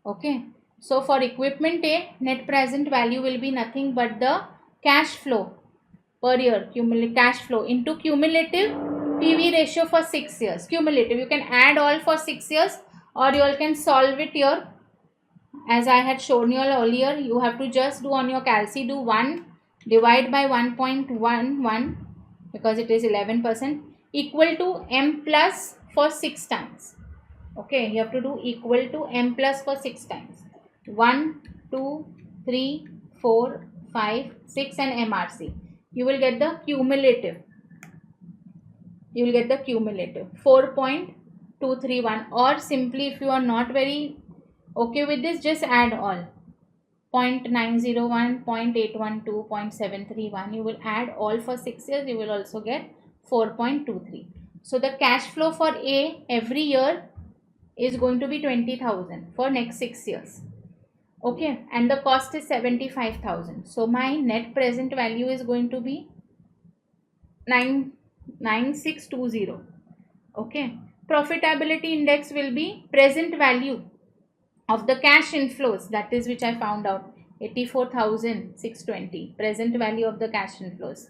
Okay. So for equipment A, net present value will be nothing but the cash flow per year, cumulative cash flow into cumulative PV ratio for 6 years. Cumulative, you can add all for 6 years or you all can solve it here. As I had shown you all earlier, you have to just do on your calci, do 1 divide by 1.11 because it is 11% equal to M plus for 6 times. Okay, you have to do equal to M plus for 6 times. 1, 2, 3, 4, 5, 6 and MRC. You will get the cumulative. You will get the cumulative 4.231, or simply if you are not very okay with this, just add all. 0.901, 0.812, 0.731. You will add all for 6 years. You will also get 4.23. So the cash flow for A every year is going to be 20,000 for next 6 years. Okay, and the cost is 75,000. So my net present value is going to be 9620. Okay, profitability index will be present value of the cash inflows, that is which I found out, 84,620 present value of the cash inflows,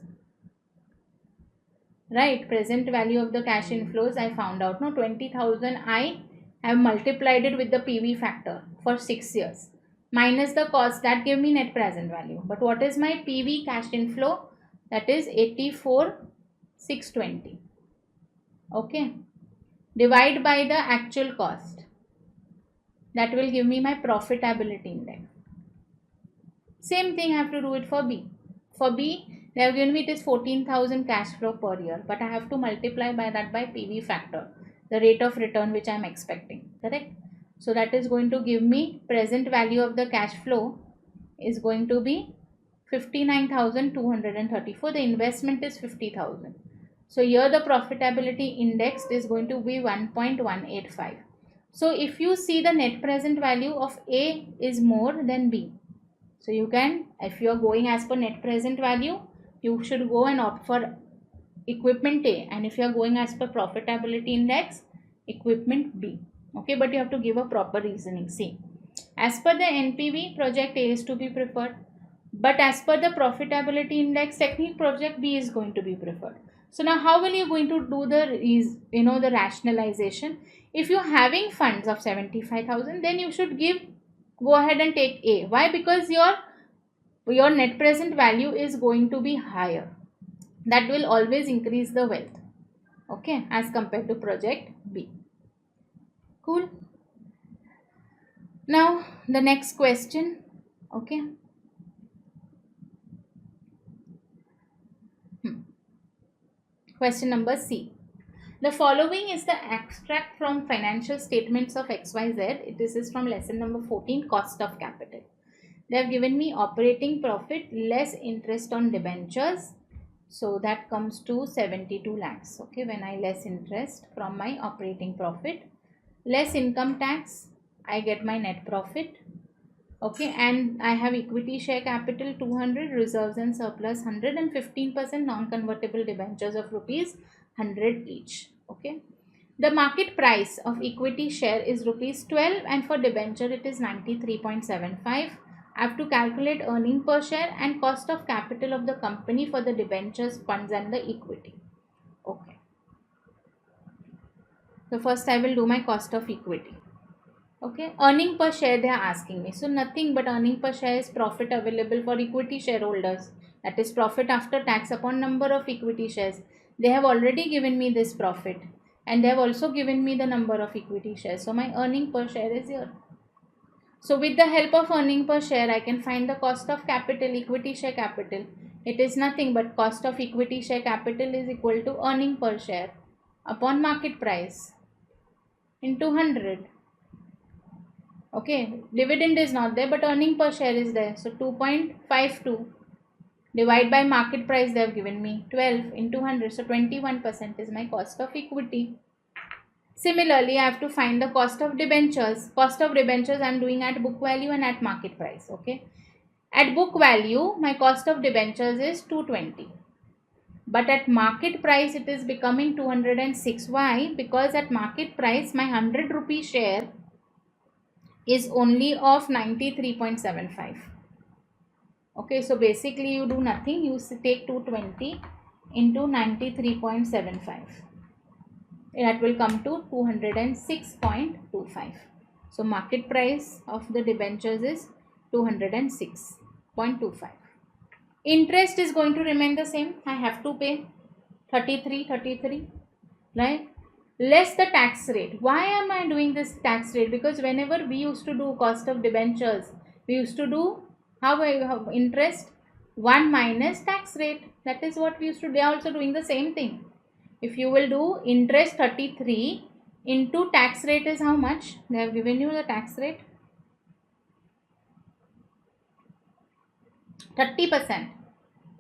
right? Present value of the cash inflows I found out. No, 20,000 I have multiplied it with the PV factor for 6 years minus the cost, that gave me net present value. But what is my PV cash inflow? That is 84,620. Okay, divide by the actual cost, that will give me my profitability index. Same thing I have to do it for B. For B, they have given me it is 14,000 cash flow per year, but I have to multiply by that by PV factor, the rate of return which I am expecting, correct? So that is going to give me present value of the cash flow is going to be 59,234. The investment is 50,000. So here the profitability index is going to be 1.185. So if you see, the net present value of A is more than B. So you can, if you are going as per net present value, you should go and opt for equipment A, and if you are going as per profitability index, equipment B. Okay, but you have to give a proper reasoning. See, as per the NPV, project A is to be preferred, but as per the profitability index technique, project B is going to be preferred. So now how will you going to do the the rationalization? If you are having funds of 75,000, then you should go ahead and take A. Why? Because your net present value is going to be higher. That will always increase the wealth, okay, as compared to project B. Cool. Now the next question, okay. Question number C. The following is the extract from financial statements of XYZ. This is from lesson number 14, cost of capital. They have given me operating profit less interest on debentures. So that comes to 72 lakhs. Okay, when I less interest from my operating profit, less income tax, I get my net profit. Okay, and I have equity share capital 200, reserves and surplus 100, and 15% non-convertible debentures of rupees 100 each. Okay, the market price of equity share is rupees 12, and for debenture it is 93.75. I have to calculate earning per share and cost of capital of the company for the debentures, funds and the equity. Okay, so first I will do my cost of equity. Okay, earning per share they are asking me. So nothing but earning per share is profit available for equity shareholders. That is profit after tax upon number of equity shares. They have already given me this profit, and they have also given me the number of equity shares. So my earning per share is here. So with the help of earning per share, I can find the cost of capital, equity share capital. It is nothing but cost of equity share capital is equal to earning per share upon market price into 100. Okay, dividend is not there, but earning per share is there. So 2.52 divide by market price, they have given me 12 into 100. So 21% is my cost of equity. Similarly, I have to find the cost of debentures. Cost of debentures I am doing at book value and at market price. Okay, at book value, my cost of debentures is 220. But at market price, it is becoming 206. Why? Because at market price, my 100 rupee share is only of 93.75. Okay, so basically you do nothing, you take 220 into 93.75. That will come to 206.25. So market price of the debentures is 206.25. Interest is going to remain the same. I have to pay 33, right? Less the tax rate. Why am I doing this tax rate? Because whenever we used to do cost of debentures, we used to do how I have interest 1 minus tax rate. That is what we used to do. They are also doing the same thing. If you will do interest 33 into tax rate is how much? They have given you the tax rate 30%.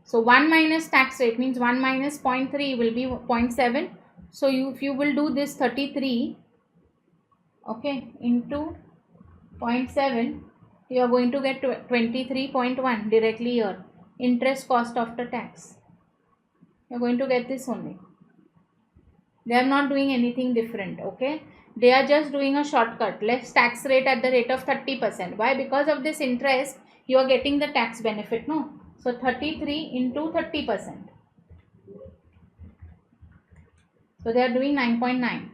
So 1 minus tax rate means 1 minus 0.3 will be 0.7. So if you will do this 33 okay, into 0.7, you are going to get 23.1 directly here. Interest cost after tax, you are going to get this only. They are not doing anything different, okay. They are just doing a shortcut, less tax rate at the rate of 30%. Why? Because of this interest you are getting the tax benefit, no. So 33 into 30%, so they are doing 9.9,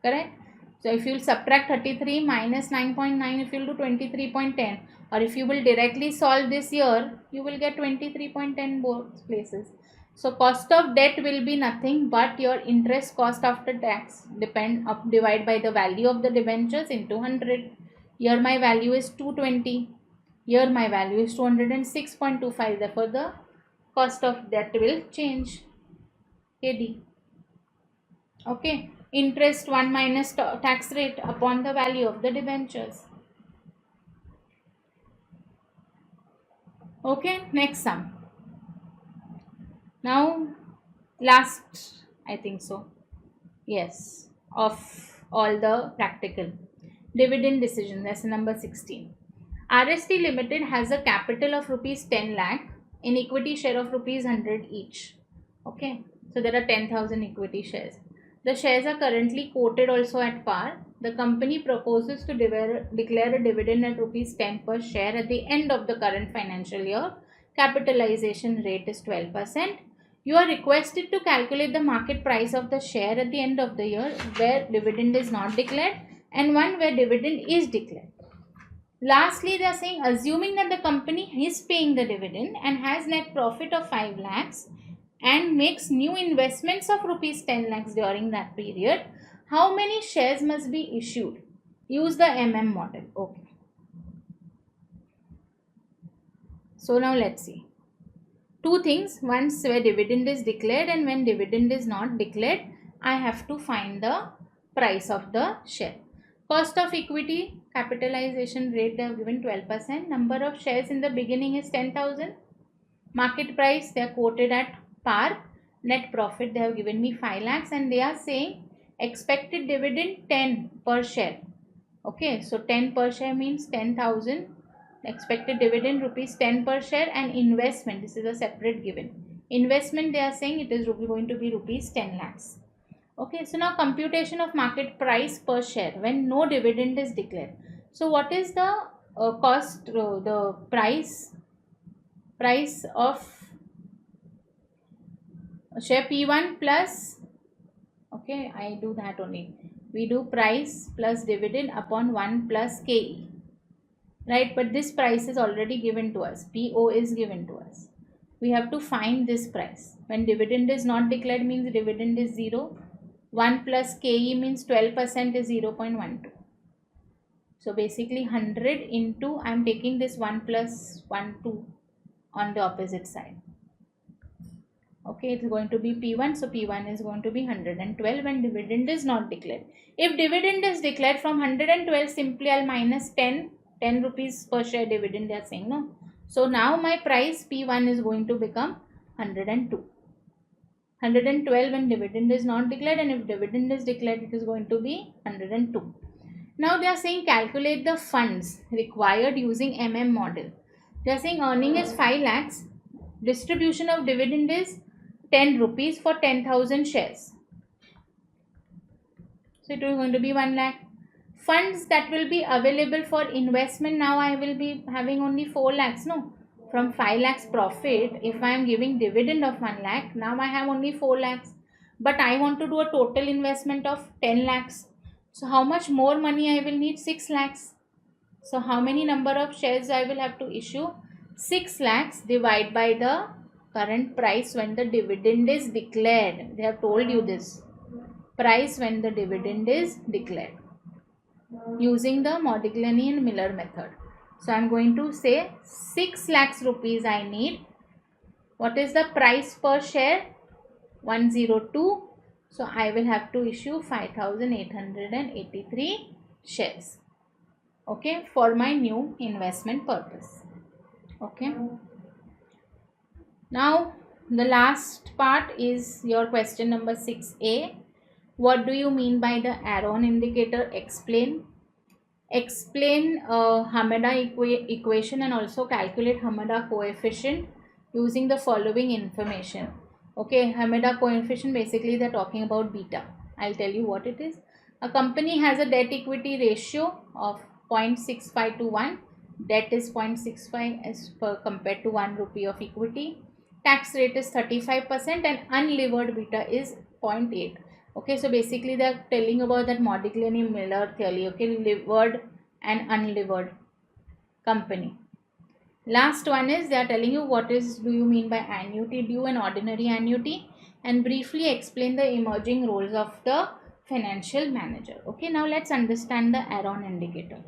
correct. So if you will subtract 33 minus 9.9, if you will do 23.10, or if you will directly solve this here, you will get 23.10 both places. So cost of debt will be nothing but your interest cost after tax divide by the value of the debentures into 100. Here my value is 220. Here my value is 206.25. Therefore the cost of debt will change. KD. Okay. Interest 1 minus tax rate upon the value of the debentures. Okay. Next sum. Now last, I think so, yes, of all the practical dividend decision, lesson number 16. RST Limited has a capital of rupees 10 lakh in equity share of rupees 100 each. Okay, so there are 10,000 equity shares. The shares are currently quoted also at par. The company proposes to declare a dividend at rupees 10 per share at the end of the current financial year. Capitalization rate is 12%. You are requested to calculate the market price of the share at the end of the year where dividend is not declared and one where dividend is declared. Lastly, they are saying assuming that the company is paying the dividend and has net profit of 5 lakhs and makes new investments of rupees 10 lakhs during that period, how many shares must be issued? Use the model. Okay. So now let's see. Two things, once where dividend is declared and when dividend is not declared, I have to find the price of the share. Cost of equity, capitalization rate they have given 12%. Number of shares in the beginning is 10,000. Market price they are quoted at par. Net profit they have given me 5 lakhs and they are saying expected dividend 10 per share. Okay, so 10 per share means 10,000. Expected dividend rupees 10 per share and investment, this is a separate given. Investment they are saying it is going to be rupees 10 lakhs. Okay, so now computation of market price per share when no dividend is declared. So what is the cost, the price of share P1 plus, okay, I do that only. We do price plus dividend upon 1 plus KE. Right, but this price is already given to us. PO is given to us. We have to find this price. When dividend is not declared means dividend is 0. 1 plus KE means 12% is 0.12. So basically 100 into, I am taking this 1 plus 1, 2 on the opposite side. Okay, it's going to be P1. So P1 is going to be 112 when dividend is not declared. If dividend is declared from 112, simply I'll minus 10 rupees per share dividend they are saying, no. So now my price P1 is going to become 102. 112 when dividend is not declared, and if dividend is declared it is going to be 102. Now they are saying calculate the funds required using model. They are saying earning is 5 lakhs. Distribution of dividend is 10 rupees for 10,000 shares. So it is going to be 1 lakh. Funds that will be available for investment, now I will be having only 4 lakhs, no. From 5 lakhs profit, if I am giving dividend of 1 lakh, now I have only 4 lakhs. But I want to do a total investment of 10 lakhs. So how much more money I will need? 6 lakhs. So how many number of shares I will have to issue? 6 lakhs divide by the current price when the dividend is declared. They have told you this. Price when the dividend is declared. Using the Modigliani and Miller method. So I am going to say 6 lakhs rupees I need. What is the price per share? 102. So I will have to issue 5,883 shares. Okay, for my new investment purpose. Okay. Now the last part is your question number 6A. What do you mean by the Aron indicator? Explain Hamada equation and also calculate Hamada coefficient using the following information. Okay, Hamada coefficient, basically they're talking about beta. I'll tell you what it is. A company has a debt equity ratio of 0.65 to 1. Debt is 0.65 as per compared to 1 rupee of equity. Tax rate is 35% and unlevered beta is 0.8. Okay, so basically they're telling about that Modigliani Miller theory. Okay, levered and unlevered company. Last one is they are telling you what is do you mean by annuity due and ordinary annuity, and briefly explain the emerging roles of the financial manager. Okay, now let's understand the Aron indicator.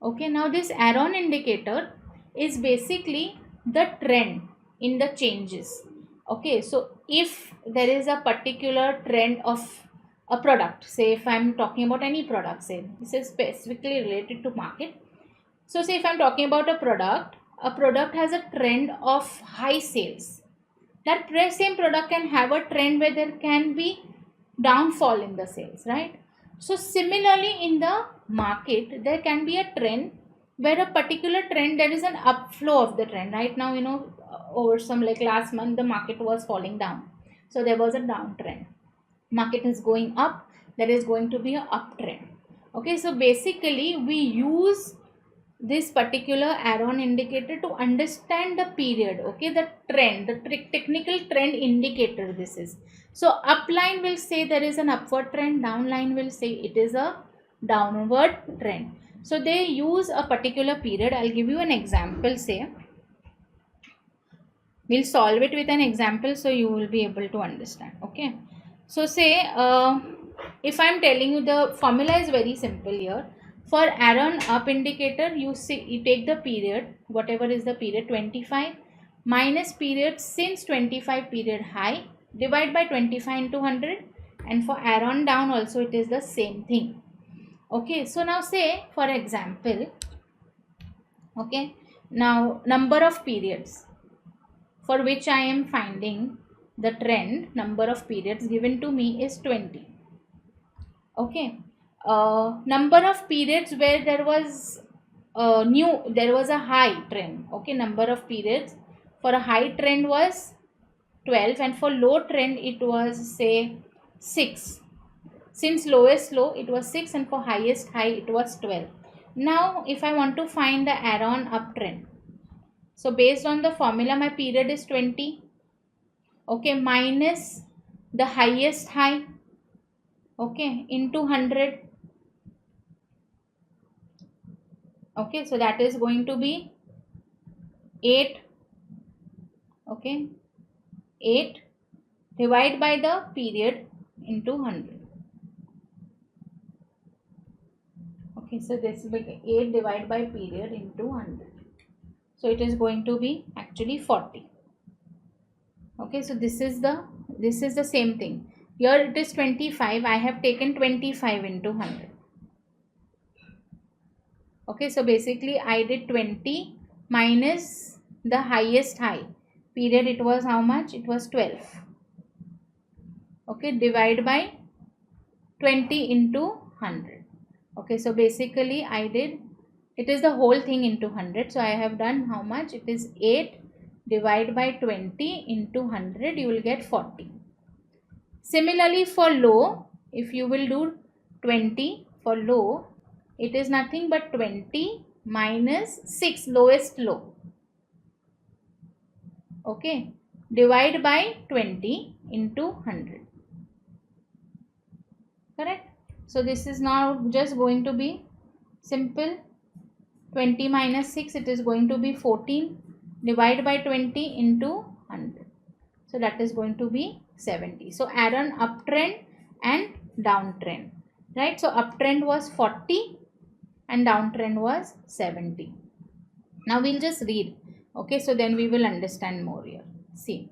Okay, now this Aron indicator is basically the trend in the changes. Okay, so if there is a particular trend of a product, say if I'm talking about any product, say this is specifically related to market. So say if I'm talking about a product has a trend of high sales. That same product can have a trend where there can be downfall in the sales, right? So similarly in the market there can be a trend where a particular trend there is an upflow of the trend. Right now, over some like last month the market was falling down, so there was a downtrend. Market is going up, there is going to be a uptrend. Okay, so basically we use this particular Aron indicator to understand the period. Okay, the trend, the technical trend indicator this is. So upline will say there is an upward trend, downline will say it is a downward trend. So they use a particular period. I'll give you an example. Say we'll solve it with an example so you will be able to understand. Okay, so say if I'm telling you, the formula is very simple here. For Aron up indicator, you take the period, whatever is the period, 25 minus period since 25 period high, divide by 25 into 100, and for Aron down also it is the same thing. Okay, so now say for example, okay, now number of periods for which I am finding the trend, number of periods given to me is 20. Okay, number of periods where there was a high trend. Okay, number of periods for a high trend was 12 and for low trend it was say 6. Since lowest low it was 6 and for highest high it was 12. Now if I want to find the Aron uptrend, so based on the formula my period is 20. Okay, minus the highest high, okay, into 100. Okay, so that is going to be 8. Okay, 8 divide by the period into 100. Okay, so this will be 8 divided by period into 100. So it is going to be actually 40. Okay, so this is the same thing. Here it is 25. I have taken 25 into 100. Okay, so basically I did 20 minus the highest high period. It was how much? It was 12. Okay, divide by 20 into 100. Okay, so basically I did, it is the whole thing into 100. So I have done how much? It is 8 divided by 20 into 100. You will get 40. Similarly for low, if you will do 20 for low, it is nothing but 20 minus 6, lowest low. Okay, divide by 20 into 100. Correct? So this is now just going to be simple. 20 minus 6, it is going to be 14. Divide by 20 into 100. So that is going to be 70. So Aron uptrend and downtrend. Right? So uptrend was 40 and downtrend was 70. Now we'll just read. Okay, so then we will understand more here. See,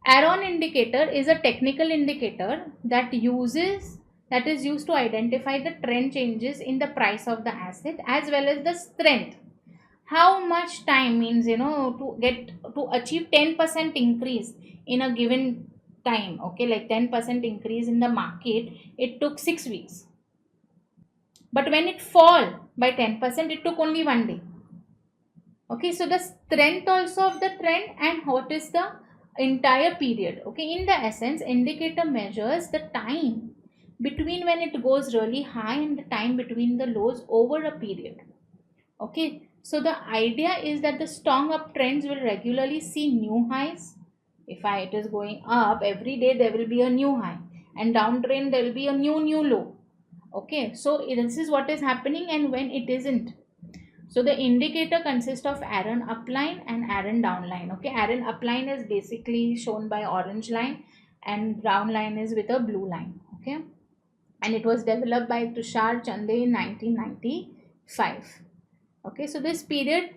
Aron indicator is a technical indicator that is used to identify the trend changes in the price of the asset as well as the strength. How much time means, to achieve 10% increase in a given time, okay, like 10% increase in the market, it took 6 weeks. But when it fall by 10%, it took only 1 day. Okay, so the strength also of the trend and what is the entire period. Okay, in the essence, indicator measures the time between when it goes really high and the time between the lows over a period. Okay, so the idea is that the strong uptrends will regularly see new highs. If it is going up every day, there will be a new high, and downtrend there will be a new low. Okay, so this is what is happening, and when it isn't. So the indicator consists of Aaron upline and Aaron downline. Okay, Aaron upline is basically shown by orange line, and downline is with a blue line. Okay, and it was developed by Tushar Chande in 1995. Okay, so this period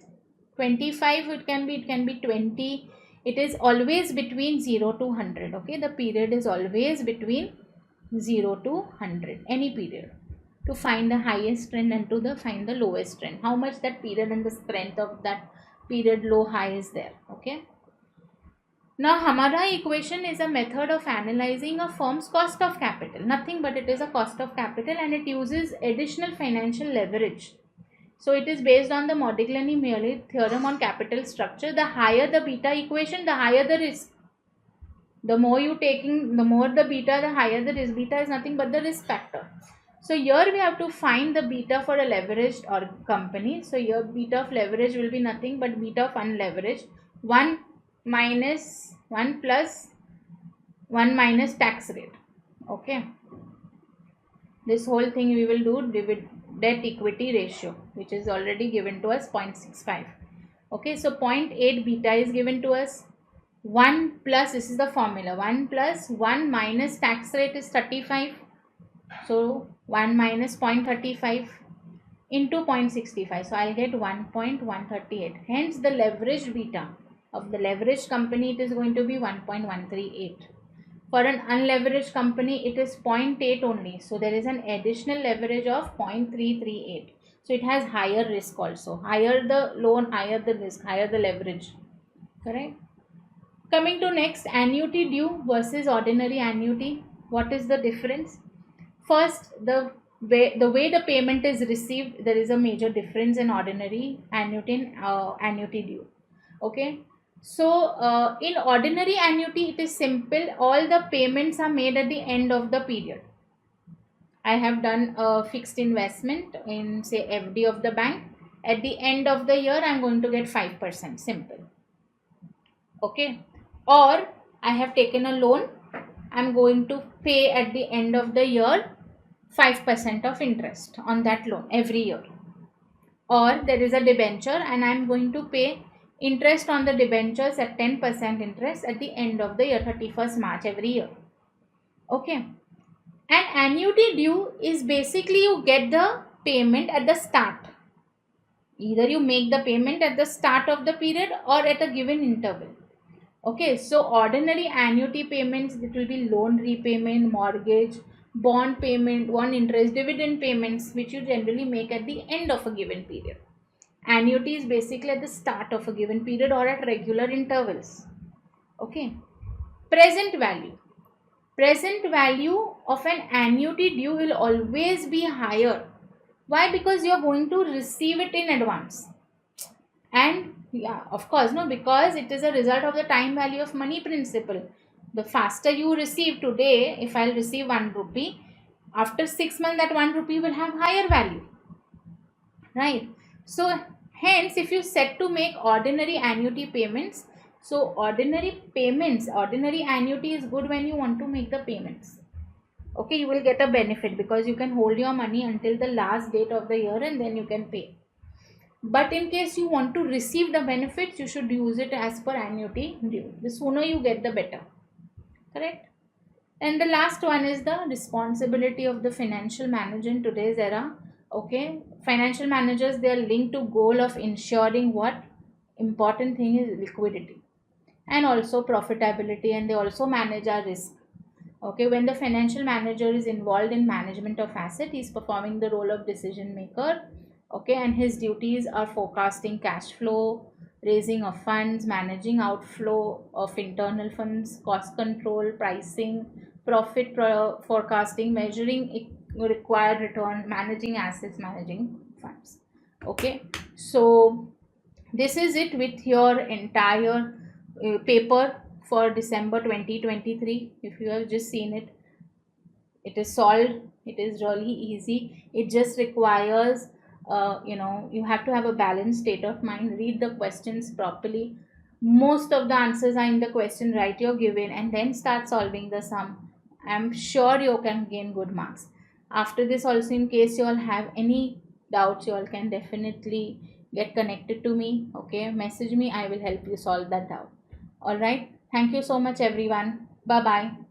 25, it can be 20, it is always between 0 to 100. Okay, the period is always between 0 to 100, any period, to find the highest trend and to find the lowest trend, how much that period and the strength of that period low high is there. Okay, now Hamada equation is a method of analyzing a firm's cost of capital, nothing but it is a cost of capital, and it uses additional financial leverage. So it is based on the Modigliani-Mealy theorem on capital structure. The higher the beta equation, the higher the risk. The more you taking, the more the beta, the higher the risk. Beta is nothing but the risk factor. So here we have to find the beta for a leveraged or company. So here beta of leverage will be nothing but beta of unleveraged. 1 minus 1 plus 1 minus tax rate. Okay. This whole thing we will do debt equity ratio, which is already given to us 0.65. Okay, so 0.8 beta is given to us. 1 plus, this is the formula, 1 plus 1 minus tax rate is 35. So 1 minus 0.35 into 0.65. So I'll get 1.138. Hence the leveraged beta of the leveraged company, it is going to be 1.138. For an unleveraged company, it is 0.8 only. So there is an additional leverage of 0.338. So it has higher risk also. Higher the loan, higher the risk, higher the leverage. Correct? Coming to next, annuity due versus ordinary annuity. What is the difference? First, the way the payment is received, there is a major difference in ordinary annuity and annuity due. Okay. So in ordinary annuity, it is simple. All the payments are made at the end of the period. I have done a fixed investment in, say, FD of the bank. At the end of the year, I am going to get 5%. Simple. Okay. Or I have taken a loan. I am going to pay at the end of the year 5% of interest on that loan every year. Or there is a debenture and I am going to pay interest on the debentures at 10% interest at the end of the year, 31st March every year. Okay. And annuity due is basically you get the payment at the start. Either you make the payment at the start of the period or at a given interval. Okay, so ordinary annuity payments, it will be loan repayment, mortgage, bond payment, one interest, dividend payments, which you generally make at the end of a given period. Annuity is basically at the start of a given period or at regular intervals. Okay. Present value. Present value of an annuity due will always be higher. Why? Because you are going to receive it in advance. And yeah, of course, no, because it is a result of the time value of money principle. The faster you receive today, if I'll receive 1 rupee, after 6 months that 1 rupee will have higher value. Right. So hence, if you set to make ordinary annuity payments, so ordinary payments, ordinary annuity is good when you want to make the payments. Okay, you will get a benefit because you can hold your money until the last date of the year and then you can pay. But in case you want to receive the benefits, you should use it as per annuity due. The sooner you get, the better. Correct? And the last one is the responsibility of the financial manager in today's era. Okay, financial managers, they are linked to goal of ensuring what important thing is liquidity and also profitability, and they also manage our risk. Okay, when the financial manager is involved in management of asset, he is performing the role of decision maker. Okay, and his duties are forecasting cash flow, raising of funds, managing outflow of internal funds, cost control, pricing, profit forecasting, measuring required return, managing assets, managing funds. Okay, so this is it with your entire paper for December 2023. If you have just seen it, it is solved. It is really easy. It just requires you have to have a balanced state of mind, read the questions properly. Most of the answers are in the question, write your given and then start solving the sum. I'm sure you can gain good marks. After this also, in case you all have any doubts, you all can definitely get connected to me. Okay, message me, I will help you solve that doubt. All right, thank you so much everyone. Bye bye.